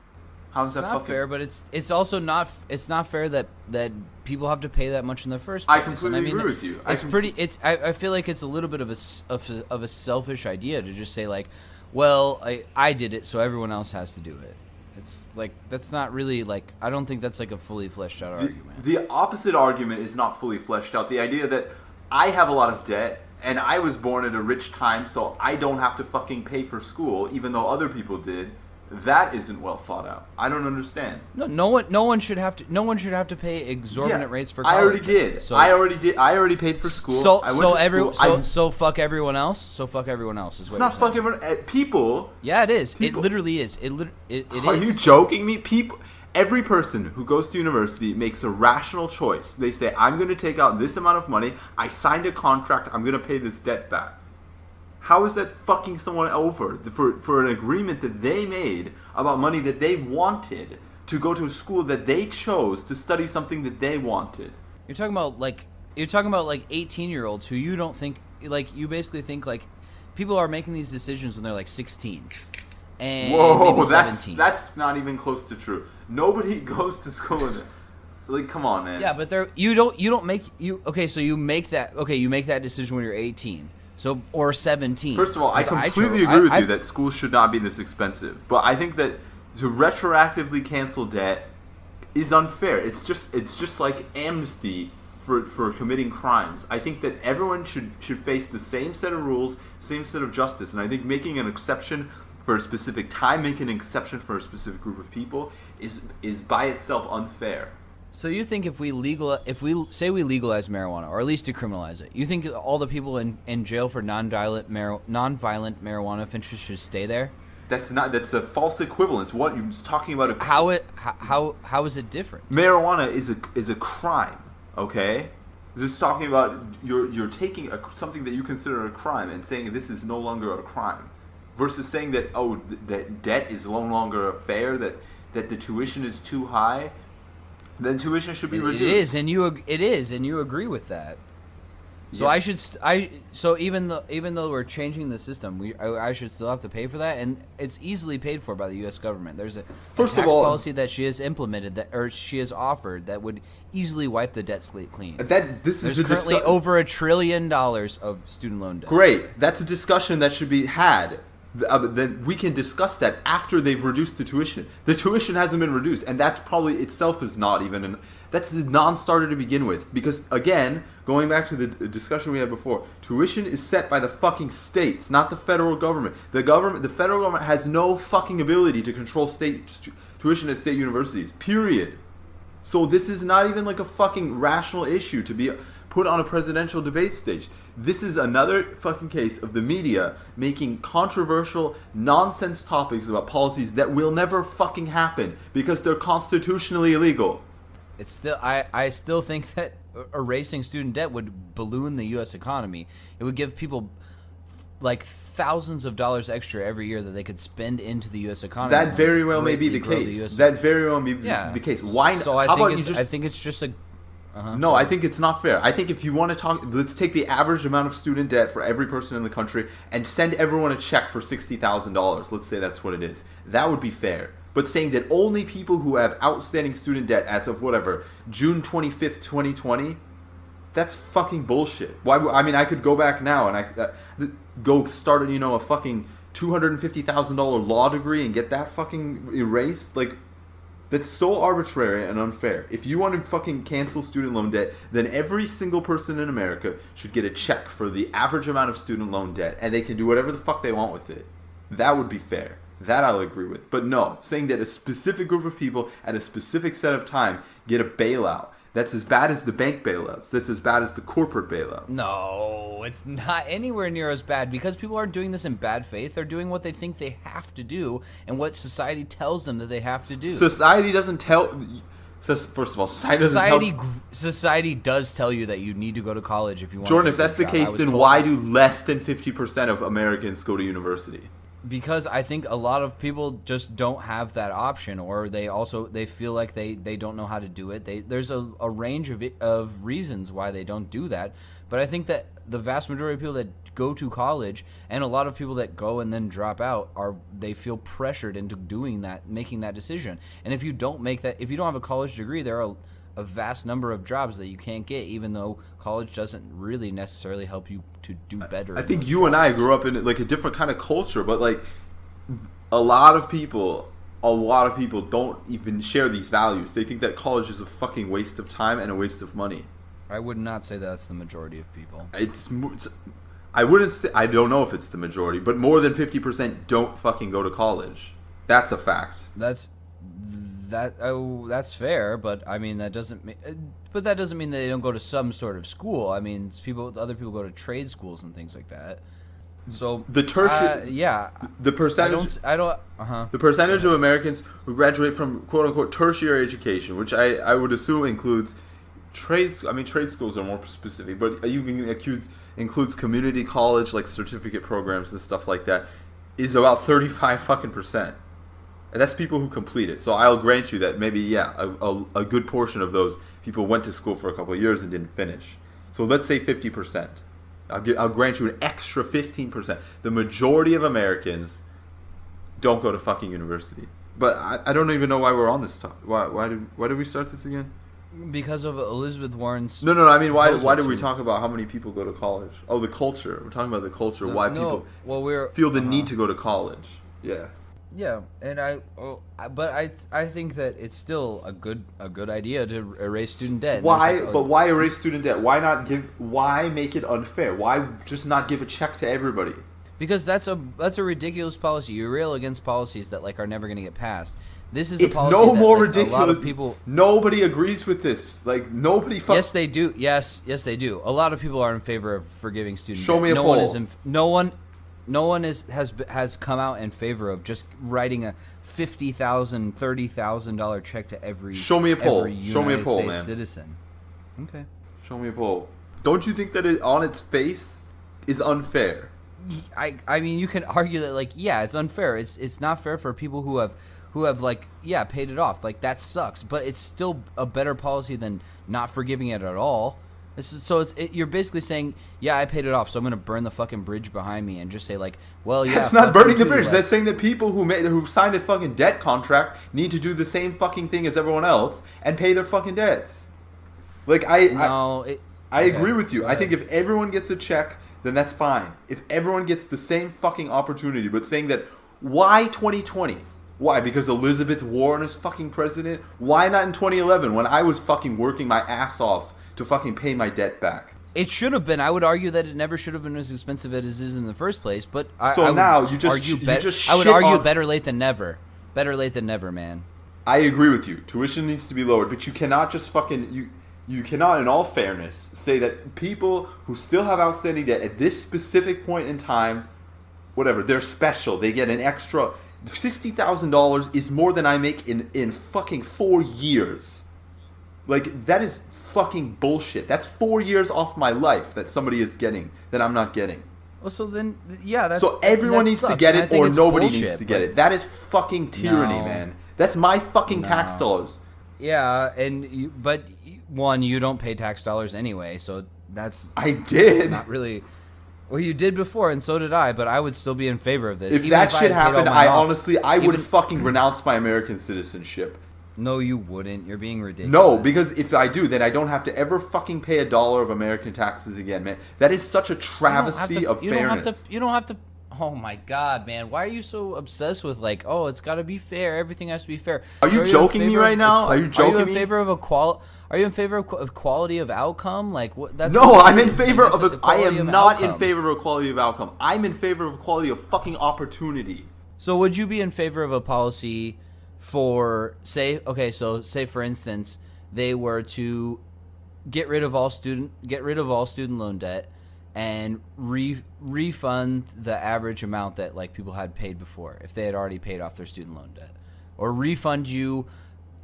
How is that It's not fucking fair, but it's also not fair that people have to pay that much in the first place. I completely agree with you. I feel like it's a little bit of a selfish idea to just say like, well, I did it, so everyone else has to do it. It's like, that's not really like, I don't think that's like a fully fleshed out argument. The opposite argument is not fully fleshed out. The idea that I have a lot of debt and I was born at a rich time, so I don't have to fucking pay for school, even though other people did. That isn't well thought out. I don't understand. No one should have to pay exorbitant rates for college. I already did. So, I already paid for school. So fuck everyone else. So fuck everyone else. Is It's what not you're fuck saying. everyone. People. Yeah, it is. People- It literally is. It Are is. you joking me? Every person who goes to university makes a rational choice. They say, I'm going to take out this amount of money. I signed a contract. I'm going to pay this debt back. How is that fucking someone over for an agreement that they made about money that they wanted to go to a school that they chose to study something that they wanted? You're talking about like 18-year-olds who you don't think, like, you basically think like people are making these decisions when they're like 16 and Whoa, maybe 17. that's not even close to true. Nobody goes to school in it. Like, come on, man. Yeah, but you make that decision when you're 18. So, or 17. First of all, I completely agree with you that schools should not be this expensive. But I think that to retroactively cancel debt is unfair. It's just like amnesty for committing crimes. I think that everyone should face the same set of rules, same set of justice. And I think making an exception for a specific time, making an exception for a specific group of people is by itself unfair. So you think if we legalize marijuana, or at least decriminalize it, you think all the people in jail for nonviolent marijuana offenses should stay there? That's a false equivalence. What you're just talking about? How is it different? Marijuana is a crime. Okay, this is talking about you're taking something that you consider a crime and saying this is no longer a crime, versus saying that that debt is no longer fair, that the tuition is too high. Then tuition should be reduced. It is, and you agree with that. So Yeah. So even though we're changing the system, I should still have to pay for that, and it's easily paid for by the U.S. government. There's a tax policy that she has implemented she has offered that would easily wipe the debt slate clean. There's currently over $1 trillion of student loan debt. Great, that's a discussion that should be had. Then we can discuss that after they've reduced the tuition. The tuition hasn't been reduced, and that's probably itself is not even that's the non-starter to begin with. Because again, going back to the discussion we had before, tuition is set by the fucking states, not the federal government. The federal government has no fucking ability to control state tuition at state universities. Period. So this is not even like a fucking rational issue to be put on a presidential debate stage. This is another fucking case of the media making controversial nonsense topics about policies that will never fucking happen because they're constitutionally illegal. It's still, I still think that erasing student debt would balloon the U.S. economy. It would give people like thousands of dollars extra every year that they could spend into the U.S. economy. That very well may be the case. That very well may be the case. Why? So how about you just? I think it's just a. No, I think it's not fair. I think if you want to talk, let's take the average amount of student debt for every person in the country and send everyone a check for $60,000. Let's say that's what it is. That would be fair. But saying that only people who have outstanding student debt as of whatever, June 25th, 2020, that's fucking bullshit. Why? I mean, I could go back now and go start, a fucking $250,000 law degree and get that fucking erased. Like, that's so arbitrary and unfair. If you want to fucking cancel student loan debt, then every single person in America should get a check for the average amount of student loan debt, and they can do whatever the fuck they want with it. That would be fair. That I'll agree with. But no, saying that a specific group of people at a specific set of time get a bailout, that's as bad as the bank bailouts. That's as bad as the corporate bailouts. No, it's not anywhere near as bad because people aren't doing this in bad faith. They're doing what they think they have to do and what society tells them that they have to do. Society doesn't tell... First of all, society does tell you that you need to go to college if you want Jordan, to if that's the job. case, then why do less than 50% of Americans go to university? Because I think a lot of people just don't have that option, or they feel like they don't know how to do it. There's a range of reasons why they don't do that, but I think that the vast majority of people that go to college and a lot of people that go and then drop out they feel pressured into doing that, making that decision. And if you don't have a college degree, there are a vast number of jobs that you can't get, even though college doesn't really necessarily help you to do better. I think you and I grew up in like a different kind of culture, but like a lot of people don't even share these values. They think that college is a fucking waste of time and a waste of money. I would not say that's the majority of people. I wouldn't say, I don't know if it's the majority, but more than 50% don't fucking go to college. That's a fact. That's fair, but I mean that doesn't mean that they don't go to some sort of school. I mean, other people go to trade schools and things like that. So the tertiary, the percentage, the percentage of Americans who graduate from quote unquote tertiary education, which I would assume includes trades. I mean, trade schools are more specific, but even includes community college, like certificate programs and stuff like that, is about 35%. And that's people who complete it. So I'll grant you that maybe, a good portion of those people went to school for a couple of years and didn't finish. So let's say 50%. I'll grant you an extra 15%. The majority of Americans don't go to fucking university. But I don't even know why we're on this topic. Why did we start this again? Because of Elizabeth Warren's... No, I mean, why did we talk about how many people go to college? Oh, the culture. We're talking about the culture. Why people feel the need to go to college. Yeah. Yeah, and I think that it's still a good idea to erase student debt. Why erase student debt? Why make it unfair? Why just not give a check to everybody? Because that's a ridiculous policy. You rail against policies that are never going to get passed. This is a policy no more that, ridiculous. A lot of people. Nobody agrees with this. Nobody. Yes, they do. Yes, they do. A lot of people are in favor of forgiving student debt. Show me a poll. No one has come out in favor of just writing a $50,000, $30,000 check to every United States citizen. Okay. Show me a poll. Don't you think that it on its face is unfair? I mean, you can argue that it's unfair. It's not fair for people who have paid it off. That sucks, but it's still a better policy than not forgiving it at all. You're basically saying, I paid it off, so I'm going to burn the fucking bridge behind me and just say That's not burning the bridge. That's saying that people who signed a fucking debt contract need to do the same fucking thing as everyone else and pay their fucking debts. I agree with you. I think if everyone gets a check, then that's fine. If everyone gets the same fucking opportunity, but saying that, why 2020? Why? Because Elizabeth Warren is fucking president? Why not in 2011 when I was fucking working my ass off to fucking pay my debt back? It should have been. I would argue that it never should have been as expensive as it is in the first place. But I would argue better late than never. Better late than never, man. I agree with you. Tuition needs to be lowered, but you cannot just fucking You cannot, in all fairness, say that people who still have outstanding debt at this specific point in time, whatever, they're special. They get an extra $60,000 is more than I make in fucking 4 years. Like, that is fucking bullshit. That's 4 years off my life that somebody is getting that I'm not getting. Well, so then, yeah, that's so everyone that needs sucks, to get and I it, think or it's nobody bullshit, needs to get it. That is fucking tyranny, No. man. That's my fucking tax dollars. Yeah, but one, you don't pay tax dollars anyway, so that's I did. not really. Well, you did before, and so did I, but I would still be in favor of this. If Even that I shit had paid all happened, mine I off. honestly, I would Even- fucking renounce my American citizenship. No, you wouldn't. You're being ridiculous. No, because if I do, then I don't have to ever fucking pay $1 of American taxes again, man. That is such a travesty of fairness. You don't have to. Oh my god, man! Why are you so obsessed with like? Oh, it's got to be fair. Everything has to be fair. Are you in joking me favor right of now? Are you joking Are you in me? favor of Are you in favor of quality of outcome? Like what? That's No, what I'm it in is. favor It's of like a. I equality am of not in outcome. favor of equality of outcome. I'm in favor of equality of fucking opportunity. So would you be in favor of a policy for say for instance they were to get rid of all student loan debt and refund the average amount that like people had paid before if they had already paid off their student loan debt, or refund you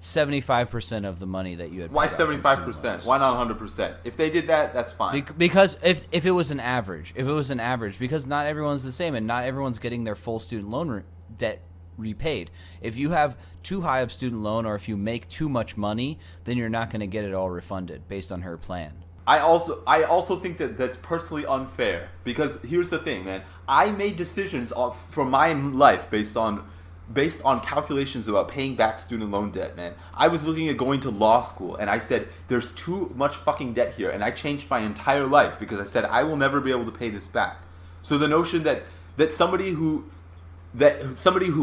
75% of the money that you had Why paid off in student 75%? loans? Why not 100%? If they did that, that's fine. Because if it was an average, because not everyone's the same and not everyone's getting their full student loan debt repaid. If you have too high of student loan or if you make too much money, then you're not going to get it all refunded based on her plan. I also think that that's personally unfair, because here's the thing, man. I made decisions for my life based on calculations about paying back student loan debt, man. I was looking at going to law school, and I said, there's too much fucking debt here, and I changed my entire life because I said, I will never be able to pay this back. So the notion that somebody who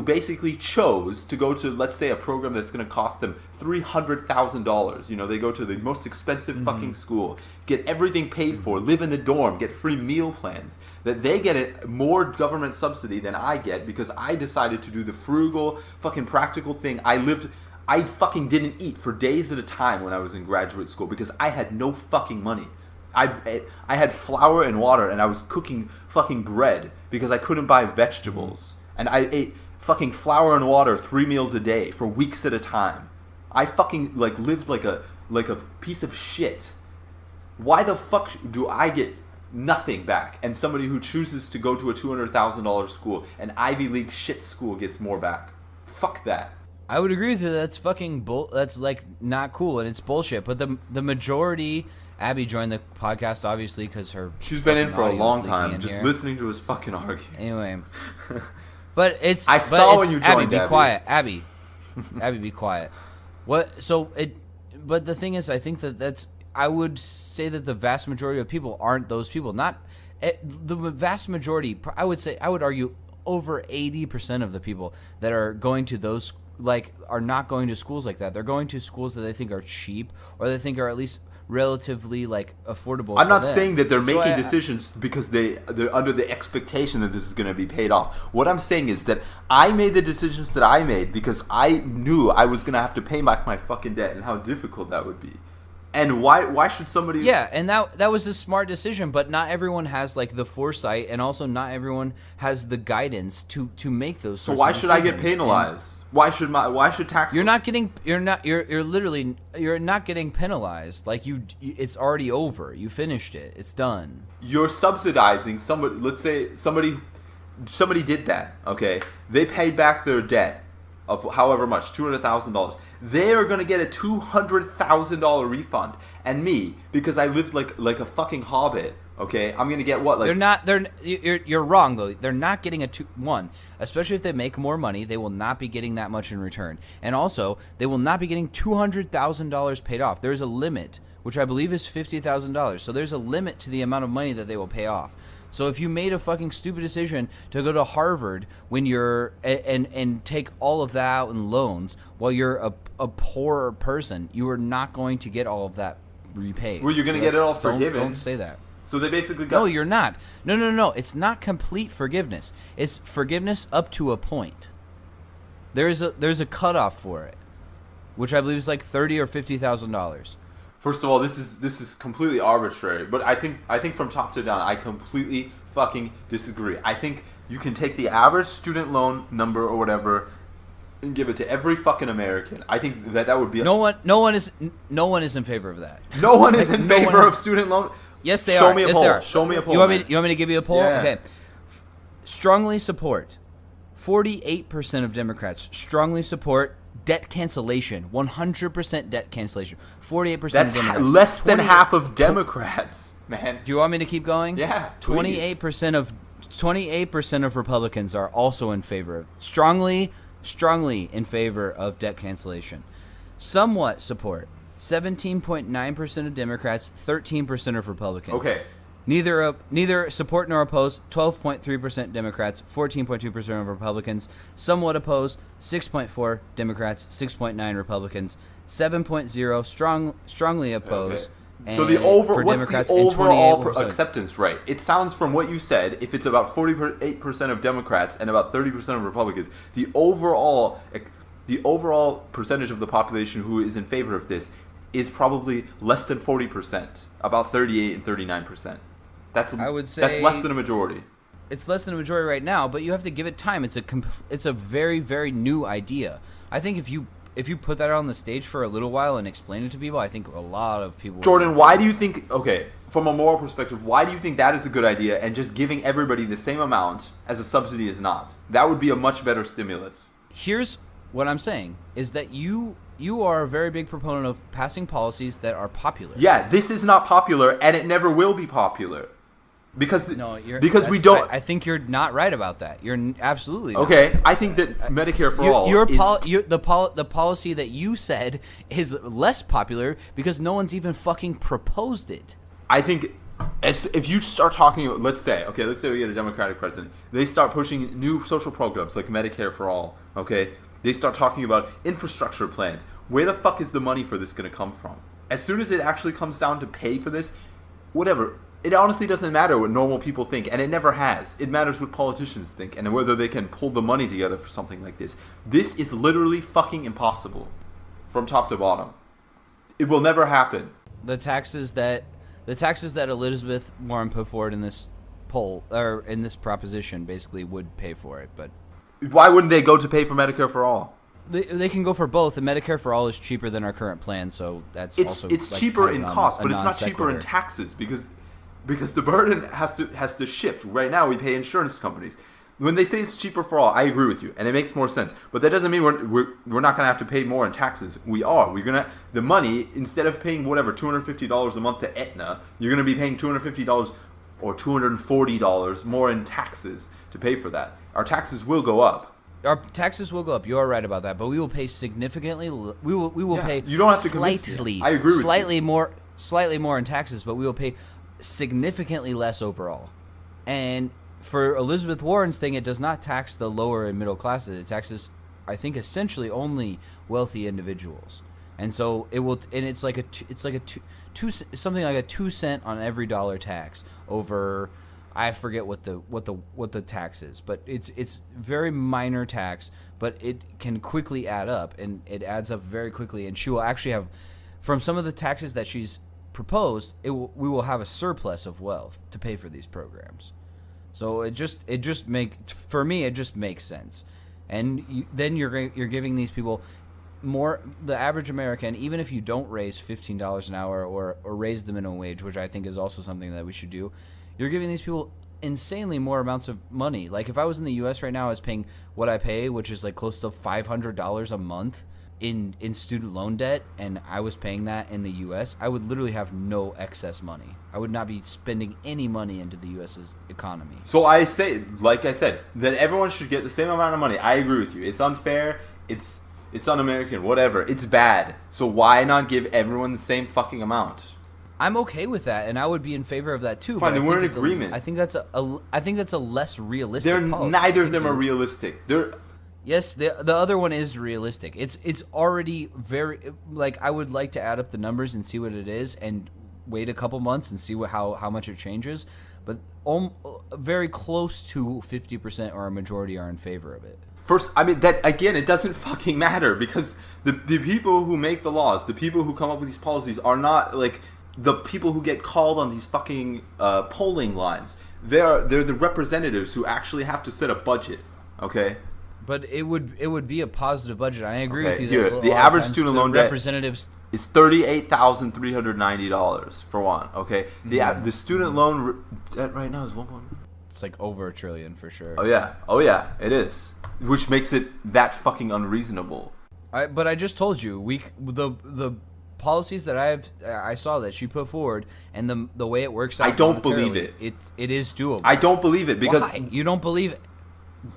basically chose to go to, let's say, a program that's going to cost them $300,000. You know, they go to the most expensive fucking school, get everything paid for, live in the dorm, get free meal plans. That they get more government subsidy than I get because I decided to do the frugal, fucking practical thing. I fucking didn't eat for days at a time when I was in graduate school because I had no fucking money. I had flour and water, and I was cooking fucking bread because I couldn't buy vegetables. And I ate fucking flour and water 3 meals a day for weeks at a time. I fucking lived like a piece of shit. Why the fuck do I get nothing back, and somebody who chooses to go to a $200,000 school, an Ivy League shit school, gets more back? Fuck that. I would agree with you. That's fucking that's like not cool and it's bullshit. But the majority. Abby joined the podcast obviously because she's been in for a long audio's time, leaking in just here. listening to us fucking argue. Anyway, but it's. I but saw it's, when you joined, Abby. Be Abby. quiet, Abby. Abby, be quiet. What? So it. But the thing is, I think that's. I would say that the vast majority of people aren't those people. Not the vast majority. I would argue over 80% of the people that are going to those are not going to schools like that. They're going to schools that they think are cheap or they think are at least relatively affordable. I'm for not them. saying that they're So making decisions because they're under the expectation that this is going to be paid off. What I'm saying is that I made the decisions that I made because I knew I was going to have to pay back my fucking debt and how difficult that would be. And why should somebody? Yeah, and that was a smart decision, but not everyone has the foresight, and also not everyone has the guidance to make those. So sorts why of should I get decisions. penalized? Why should tax? You're not getting. You're not getting penalized. It's already over. You finished it. It's done. You're subsidizing somebody. Let's say somebody did that. Okay, they paid back their debt of however much, $200,000. They are gonna get a $200,000 refund, and me, because I lived like a fucking hobbit. Okay, I'm gonna get what? They're not. You're wrong though. They're not getting especially if they make more money. They will not be getting that much in return, and also they will not be getting $200,000 paid off. There's a limit, which I believe is $50,000. So there's a limit to the amount of money that they will pay off. So if you made a fucking stupid decision to go to Harvard when you're and take all of that out in loans while you're a poor person, you are not going to get all of that repaid. Well, you're going to get it all forgiven. Don't say that. So they basically got... No, you're not. No. It's not complete forgiveness. It's forgiveness up to a point. There's a cutoff for it, which I believe is $30,000 or $50,000. First of all, this is completely arbitrary. But I think from top to down, I completely fucking disagree. I think you can take the average student loan number or whatever and give it to every fucking American. I think that would be no one is in favor of that. No one is in no favor one of is- student loan. Yes, they Show are. me a Yes, poll. they are. Show me a poll. You want me? man. You want me to give you a poll? Yeah. Okay. Strongly support. 48% of Democrats strongly support debt cancellation. 100% debt cancellation. 48% of That's Democrats. less than 20 half of Democrats, man. Do you want me to keep going? Yeah, please. 28% of Republicans are also in favor of strongly in favor of debt cancellation. Somewhat support. 17.9% of Democrats, 13% of Republicans. Okay. Neither support nor oppose. 12.3% Democrats, 14.2% of Republicans. Somewhat oppose. 6.4 Democrats, 6.9 Republicans. 7.0 strongly oppose. Okay. So for what's Democrats the and overall 28%. acceptance rate? It sounds from what you said, if it's about 48% of Democrats and about 30% of Republicans, the overall percentage of the population who is in favor of this is probably less than 40%, about 38 and 39%. I would say that's less than a majority. It's less than a majority right now, but you have to give it time. It's a very, very new idea. I think if you put that on the stage for a little while and explain it to people, I think a lot of people. Jordan, why do you think? Okay, from a moral perspective, why do you think that is a good idea? And just giving everybody the same amount as a subsidy is not. That would be a much better stimulus. Here's what I'm saying: is that you are a very big proponent of passing policies that are popular. Yeah, this is not popular, and it never will be popular. Because we don't. I think you're not right about that. You're absolutely not. Okay, I think that Medicare for all the policy that you said is less popular because no one's even fucking proposed it. I think if you start talking, let's say we get a Democratic president, they start pushing new social programs like Medicare for all. Okay, they start talking about infrastructure plans. Where the fuck is the money for this going to come from? As soon as it actually comes down to pay for this, whatever. It honestly doesn't matter what normal people think, and it never has. It matters what politicians think, and whether they can pull the money together for something like this. This is literally fucking impossible, from top to bottom. It will never happen. The taxes that Elizabeth Warren put forward in this poll or in this proposition basically would pay for it, but Why wouldn't they go to pay for Medicare for all? they can go for both. And Medicare for all is cheaper than our current plan, so that's also It's like cheaper kind of in cost, but it's not cheaper in non-sequitur. taxes because the burden has to shift. Right now, we pay insurance companies. When they say it's cheaper for all, I agree with you, and it makes more sense. But that doesn't mean we're not going to have to pay more in taxes. We are. We're gonna the money instead of paying whatever $250 a month to Aetna, you're going to be paying $250 or $240 more in taxes to pay for that. Our taxes will go up. Our taxes will go up. You are right about that, but we will pay significantly. We will Yeah, pay. you don't have to convince me. slightly. I agree with you. Slightly more in taxes, but we will pay significantly less overall. And for Elizabeth Warren's thing, it does not tax the lower and middle classes. It taxes, I think, essentially only wealthy individuals. And so it will, and it's like something like a 2 cent on every dollar tax over. I forget what the tax is, but it's very minor tax, but it can quickly add up, and it adds up very quickly. And she will actually have, from some of the taxes that she's proposed, we will have a surplus of wealth to pay for these programs. So it just makes sense. And then you're giving these people more. The average American, even if you don't raise $15 an hour or raise the minimum wage, which I think is also something that we should do, you're giving these people insanely more amounts of money. Like if I was in the U.S. right now, I was paying what I pay, which is like close to $500 a month in student loan debt, and I was paying that in the U.S., I would literally have no excess money. I would not be spending any money into the U.S.'s economy. So I say, like I said, that everyone should get the same amount of money. I agree with you. It's unfair. It's un-American. Whatever. It's bad. So why not give everyone the same fucking amount? I'm okay with that, and I would be in favor of that too. Fine, but then we're in agreement. I think that's a less realistic policy. Neither of them are realistic. Yes, the other one is realistic. It's already very, like, I would like to add up the numbers and see what it is, and wait a couple months and see how much it changes. But very close to 50% or a majority are in favor of it. First, I mean, that again, it doesn't fucking matter because the people who make the laws, the people who come up with these policies are not like the people who get called on these fucking polling lines. They're the representatives who actually have to set a budget, okay? But it would be a positive budget. I agree with you. Here, that the average student loan debt representatives is $38,390 for one, okay? The student loan debt right now is 1. It's like over $1 trillion for sure. Oh yeah, it is, which makes it that fucking unreasonable. But I just told you, the policies that I saw that she put forward and the way it works out. I don't believe it. It is doable. I don't believe it because Why? You don't believe it?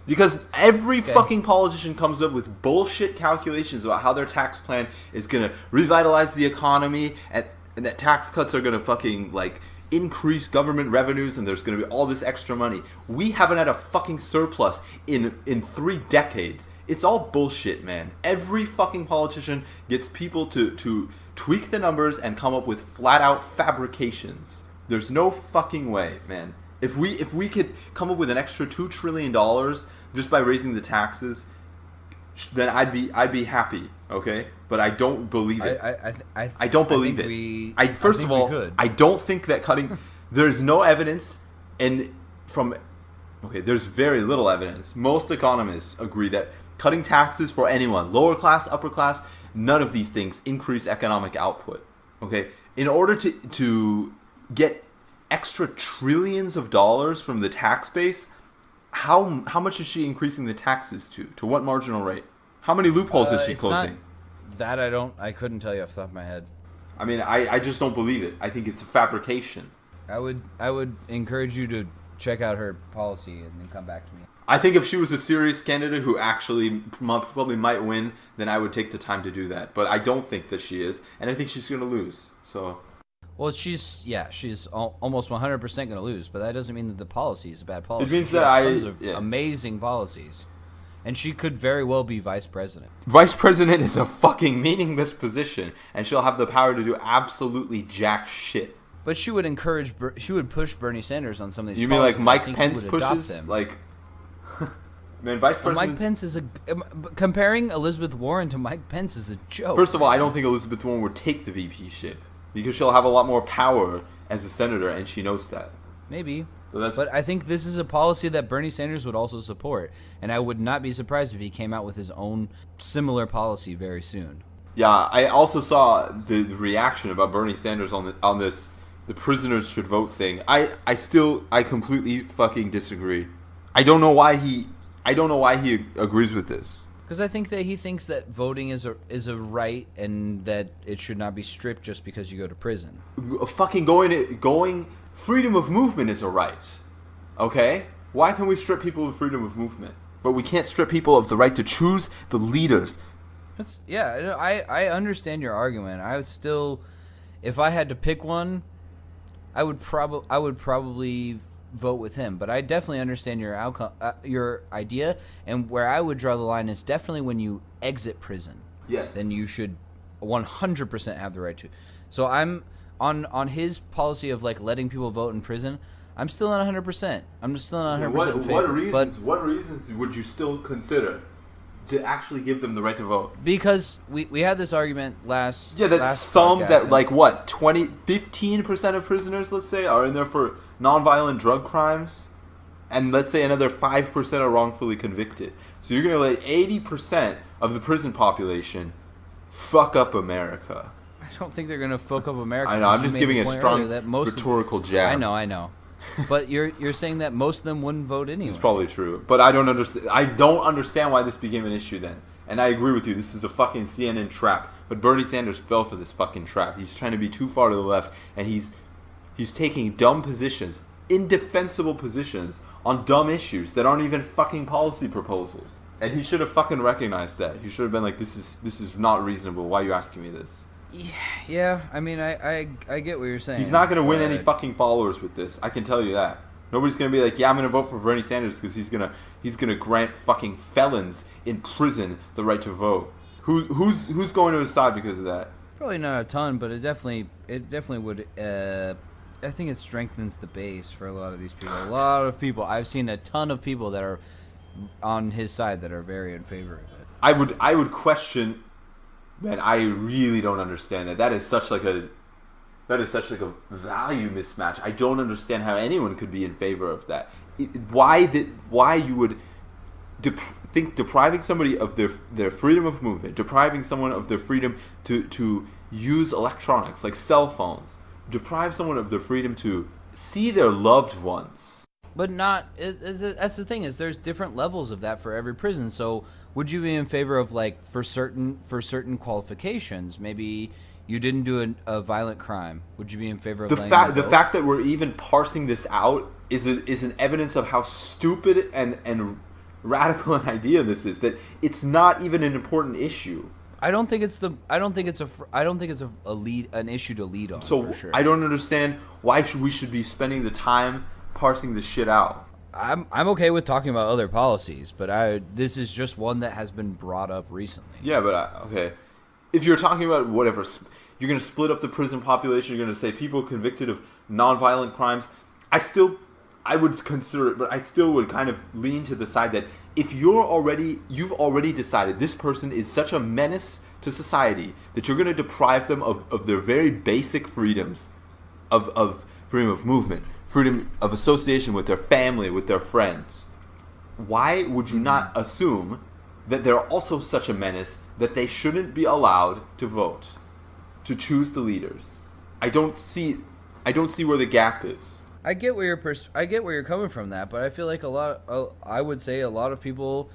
Because every fucking politician comes up with bullshit calculations about how their tax plan is gonna revitalize the economy and that tax cuts are gonna fucking like increase government revenues and there's gonna be all this extra money. We haven't had a fucking surplus in 3 decades. It's all bullshit, man. Every fucking politician gets people to tweak the numbers and come up with flat out fabrications. There's no fucking way, man. If we could come up with an extra $2 trillion just by raising the taxes, then I'd be happy, okay? But I don't believe it. I don't believe it. First of all, I don't think that cutting. There's no evidence, and there's very little evidence. Most economists agree that cutting taxes for anyone, lower class, upper class, none of these things increase economic output. Okay, in order to get extra trillions of dollars from the tax base, how much is she increasing the taxes to? To what marginal rate? How many loopholes is she closing? I couldn't tell you off the top of my head. I mean, I just don't believe it. I think it's a fabrication. I would encourage you to check out her policy and then come back to me. I think if she was a serious candidate who actually probably might win, then I would take the time to do that. But I don't think that she is, and I think she's going to lose. So. Well, she's almost 100% going to lose, but that doesn't mean that the policy is a bad policy. It means she that has tons of amazing policies, and she could very well be vice president. Vice president is a fucking meaningless position, and she'll have the power to do absolutely jack shit. But she would push Bernie Sanders on some of these. You policies. mean like Mike Pence pushes them. like? Man, vice president. Mike Pence is comparing Elizabeth Warren to Mike Pence is a joke. First of all, I don't think Elizabeth Warren would take the VP ship. Because she'll have a lot more power as a senator, and she knows that. Maybe. So but I think this is a policy that Bernie Sanders would also support. And I would not be surprised if he came out with his own similar policy very soon. Yeah, I also saw the reaction about Bernie Sanders on this the prisoners should vote thing. I completely fucking disagree. I don't know why he agrees with this. Because I think that he thinks that voting is a right and that it should not be stripped just because you go to prison. Fucking going freedom of movement is a right. Okay? Why can we strip people of freedom of movement? But we can't strip people of the right to choose the leaders. I understand your argument. I would still, if I had to pick one, I would probably vote with him, but I definitely understand your outcome, your idea, and where I would draw the line is definitely when you exit prison. Yes. Then you should 100% have the right to. So I'm on his policy of like letting people vote in prison. I'm still not 100%. I'm just still not 100% in favor. What reasons would you still consider to actually give them the right to vote? Because we had this argument last. Yeah, that's some that like what 15% of prisoners, let's say, are in there for nonviolent drug crimes, and let's say another 5% are wrongfully convicted. So you're gonna let 80% of the prison population fuck up America. I don't think they're gonna fuck up America. I know. I'm just giving a strong rhetorical jab. I know. But you're saying that most of them wouldn't vote anyway. It's probably true, but I don't understand why this became an issue then. And I agree with you. This is a fucking CNN trap. But Bernie Sanders fell for this fucking trap. He's trying to be too far to the left, and he's taking dumb positions, indefensible positions on dumb issues that aren't even fucking policy proposals. And he should have fucking recognized that. He should have been like, this is not reasonable. Why are you asking me this? Yeah, I mean, I get what you're saying. He's not going to win any fucking followers with this. I can tell you that. Nobody's going to be like, yeah, I'm going to vote for Bernie Sanders because he's going to grant fucking felons in prison the right to vote. Who's going to his side because of that? Probably not a ton, but it definitely would. I think it strengthens the base for a lot of these people. A lot of people. I've seen a ton of people that are on his side that are very in favor of it. I would question. Man, I really don't understand that. That is such like a value mismatch. I don't understand how anyone could be in favor of that. Why you would think depriving somebody of their freedom of movement, depriving someone of their freedom to use electronics like cell phones, deprive someone of their freedom to see their loved ones. But that's the thing, is there's different levels of that for every prison. So would you be in favor of, like, for certain qualifications, maybe you didn't do a violent crime, would you be in favor of the fact that we're even parsing this out is an evidence of how stupid and radical an idea this is, that it's not even an important issue. I don't think it's an issue to lead on. So for sure. I don't understand why we should be spending the time parsing this shit out. I'm okay with talking about other policies, but this is just one that has been brought up recently. Yeah, but okay, if you're talking about whatever, you're going to split up the prison population. You're going to say people convicted of non-violent crimes. I would consider it, but I still would kind of lean to the side that if you've already decided this person is such a menace to society that you're going to deprive them of their very basic freedoms of freedom of movement, freedom of association with their family, with their friends. Why would you not assume that they're also such a menace that they shouldn't be allowed to vote, to choose the leaders? I don't see where the gap is. I get where you're coming from that, but I feel like I would say a lot of people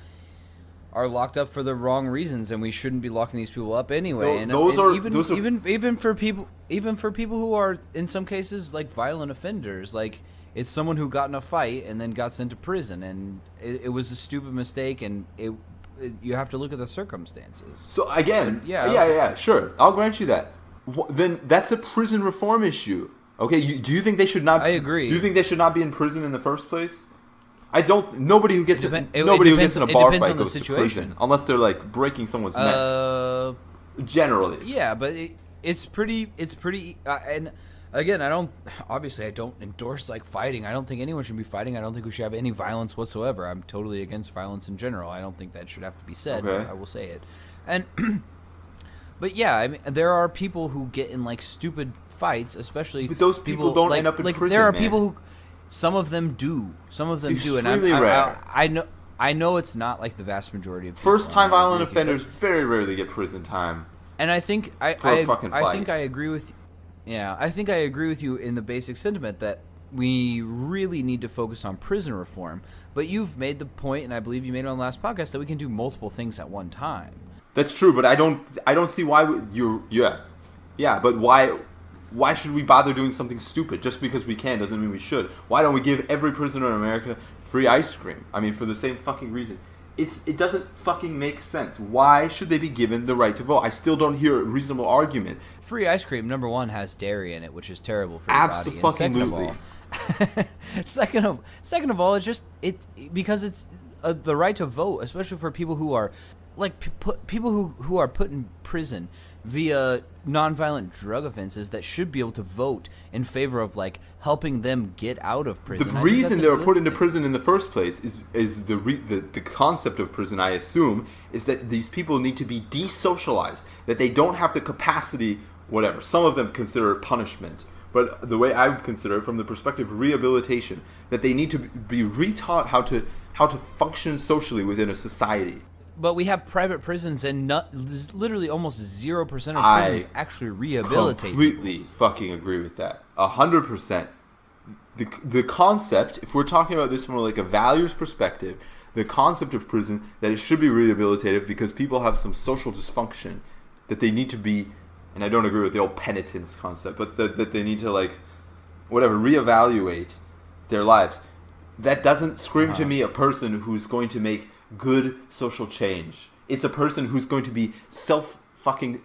are locked up for the wrong reasons, and we shouldn't be locking these people up anyway. Even for people who are in some cases like violent offenders, like it's someone who got in a fight and then got sent to prison, and it was a stupid mistake, and you have to look at the circumstances. So again, yeah, sure, I'll grant you that. Then that's a prison reform issue. Okay, do you think they should not? I agree. Do you think they should not be in prison in the first place? I don't. Nobody who gets in a bar fight goes to prison unless they're like breaking someone's neck. Generally. Yeah, but it's pretty. And again, I don't endorse like fighting. I don't think anyone should be fighting. I don't think we should have any violence whatsoever. I'm totally against violence in general. I don't think that should have to be said. Okay. But I will say it. And but yeah, I mean, there are people who get in like stupid fights, especially. But those people don't end up in prison. There are man. people who, some of them do, and rare. I know it's not like the vast majority of people. First-time violent offenders very rarely get prison time. And I think I agree with, I think I agree with you in the basic sentiment that we really need to focus on prison reform. But you've made the point, and I believe you made it on the last podcast, that we can do multiple things at one time. That's true, but I don't see why but why should we bother doing something stupid? Just because we can doesn't mean we should. Why don't we give every prisoner in America free ice cream? I mean, for the same fucking reason. It doesn't fucking make sense. Why should they be given the right to vote? I still don't hear a reasonable argument. Free ice cream, number one, has dairy in it, which is terrible for your body. Abso-fucking-lutely. Second of all, it's just because it's the right to vote, especially for people who are people who are put in prison via nonviolent drug offenses that should be able to vote in favor of like helping them get out of prison. The reason they were put into prison in the first place is the concept of prison, I assume, is that these people need to be desocialized, that they don't have the capacity, whatever. Some of them consider it punishment, but the way I would consider it from the perspective of rehabilitation, that they need to be retaught how to function socially within a society. But we have private prisons, and literally almost 0% of prisons actually rehabilitate. I completely fucking agree with that. 100%. The concept, if we're talking about this from like a values perspective, the concept of prison, that it should be rehabilitative because people have some social dysfunction, that they need to be, and I don't agree with the old penitence concept, but that they need to like, whatever, reevaluate their lives. That doesn't scream to me a person who's going to make good social change. It's a person who's going to be self-fucking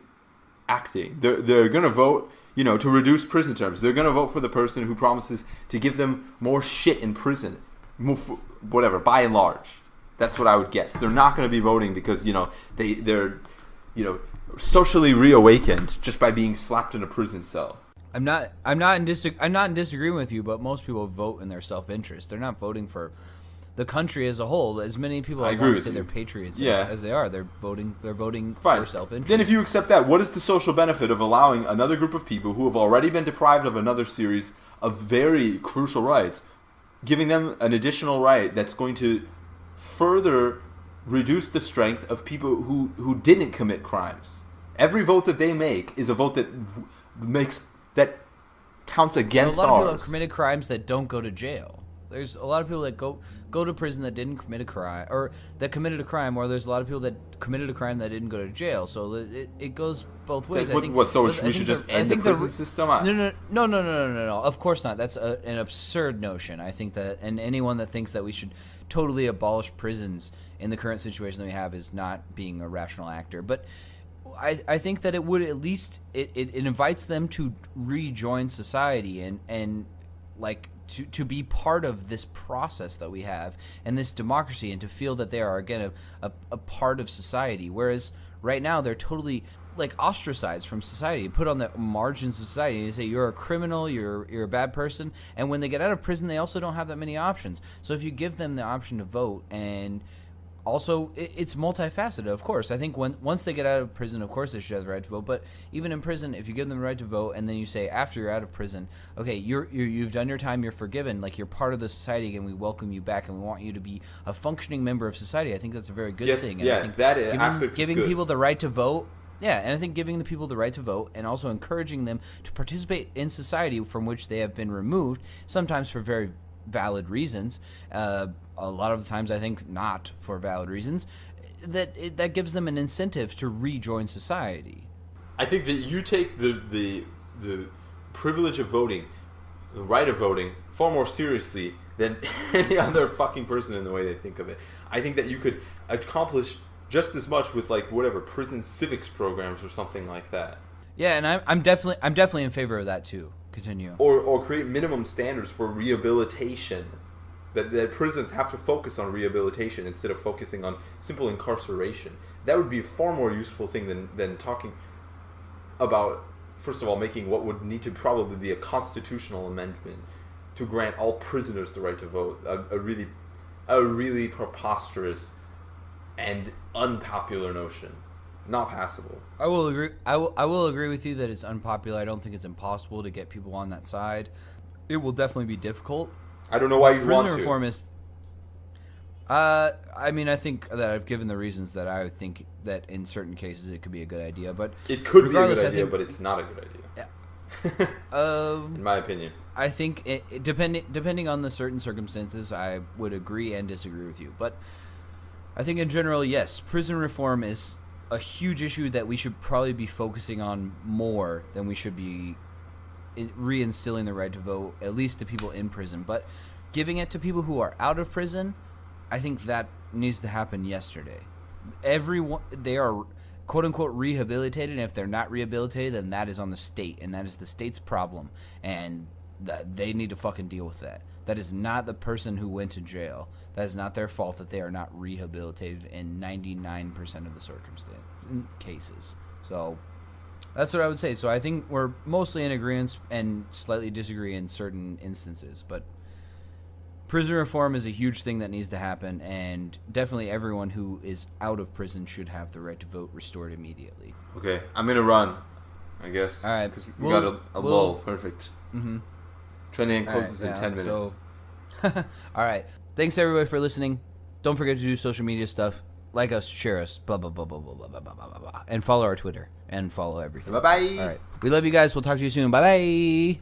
acting. They're going to vote, to reduce prison terms. They're going to vote for the person who promises to give them more shit in prison. Whatever, by and large. That's what I would guess. They're not going to be voting because, they're socially reawakened just by being slapped in a prison cell. I'm not in disagreement with you, but most people vote in their self-interest. They're not voting for the country as a whole. As many people I I agree want to with say you. they're patriots Yeah. as they are. They're voting Fine. for self-interest. Then if you accept that, what is the social benefit of allowing another group of people who have already been deprived of another series of very crucial rights, giving them an additional right that's going to further reduce the strength of people who didn't commit crimes? Every vote that they make is a vote that counts against a lot of people have ours. committed crimes that don't go to jail. There's a lot of people that go to prison that didn't commit a crime, or that committed a crime, or there's a lot of people that committed a crime that didn't go to jail. So it goes both ways. So we should just end the prison system? No. Of course not. That's an absurd notion. I think that, and anyone that thinks that we should totally abolish prisons in the current situation that we have is not being a rational actor. But I think that it would at least it invites them to rejoin society and like to be part of this process that we have and this democracy, and to feel that they are again a part of society. Whereas right now they're totally like ostracized from society, put on the margins of society. You say you're a criminal, you're a bad person, and when they get out of prison, they also don't have that many options. So if you give them the option to vote, and also, it's multifaceted, of course. I think once they get out of prison, of course they should have the right to vote. But even in prison, if you give them the right to vote, and then you say after you're out of prison, okay, you've done your time, you're forgiven, like you're part of the society again, we welcome you back, and we want you to be a functioning member of society. I think that's a very good thing. And I think that aspect giving is good. people the right to vote. Yeah, and I think giving the people the right to vote and also encouraging them to participate in society from which they have been removed, sometimes for very valid reasons, a lot of the times I think not for valid reasons, that gives them an incentive to rejoin society. I think that you take the privilege of voting, the right of voting, far more seriously than any other fucking person in the way they think of it. I think that you could accomplish just as much with like whatever prison civics programs or something like that. Yeah, and I'm definitely in favor of that too. Continue. Or create minimum standards for rehabilitation. That prisons have to focus on rehabilitation instead of focusing on simple incarceration. That would be a far more useful thing than talking about, first of all, making what would need to probably be a constitutional amendment to grant all prisoners the right to vote. A really preposterous and unpopular notion. Not passable. I will agree. I will agree with you that it's unpopular. I don't think it's impossible to get people on that side. It will definitely be difficult. I don't know why you want to. Prison reform is. I mean, I think that I've given the reasons that I would think that in certain cases it could be a good idea, but it could be a regardless, good idea, I think, but it's not a good idea. In my opinion. I think depending on the certain circumstances, I would agree and disagree with you. But I think in general, yes, prison reform is a huge issue that we should probably be focusing on more than we should be reinstilling the right to vote, at least to people in prison. But giving it to people who are out of prison, I think that needs to happen yesterday. Everyone, they are quote unquote rehabilitated, and if they're not rehabilitated, then that is on the state, and that is the state's problem, and they need to fucking deal with that. That is not the person who went to jail. That is not their fault that they are not rehabilitated in 99% of the cases. So that's what I would say. So I think we're mostly in agreement and slightly disagree in certain instances. But prison reform is a huge thing that needs to happen, and definitely everyone who is out of prison should have the right to vote restored immediately. Okay, I'm gonna run, I guess. All right. Because we got a lull. Perfect. Mm-hmm. Trending closes in 10 minutes. So, all right. Thanks everybody for listening. Don't forget to do social media stuff. Like us, share us, blah, blah, blah, blah, blah, blah, blah, blah, blah, blah. And follow our Twitter and follow everything. Bye-bye. All right. We love you guys. We'll talk to you soon. Bye-bye.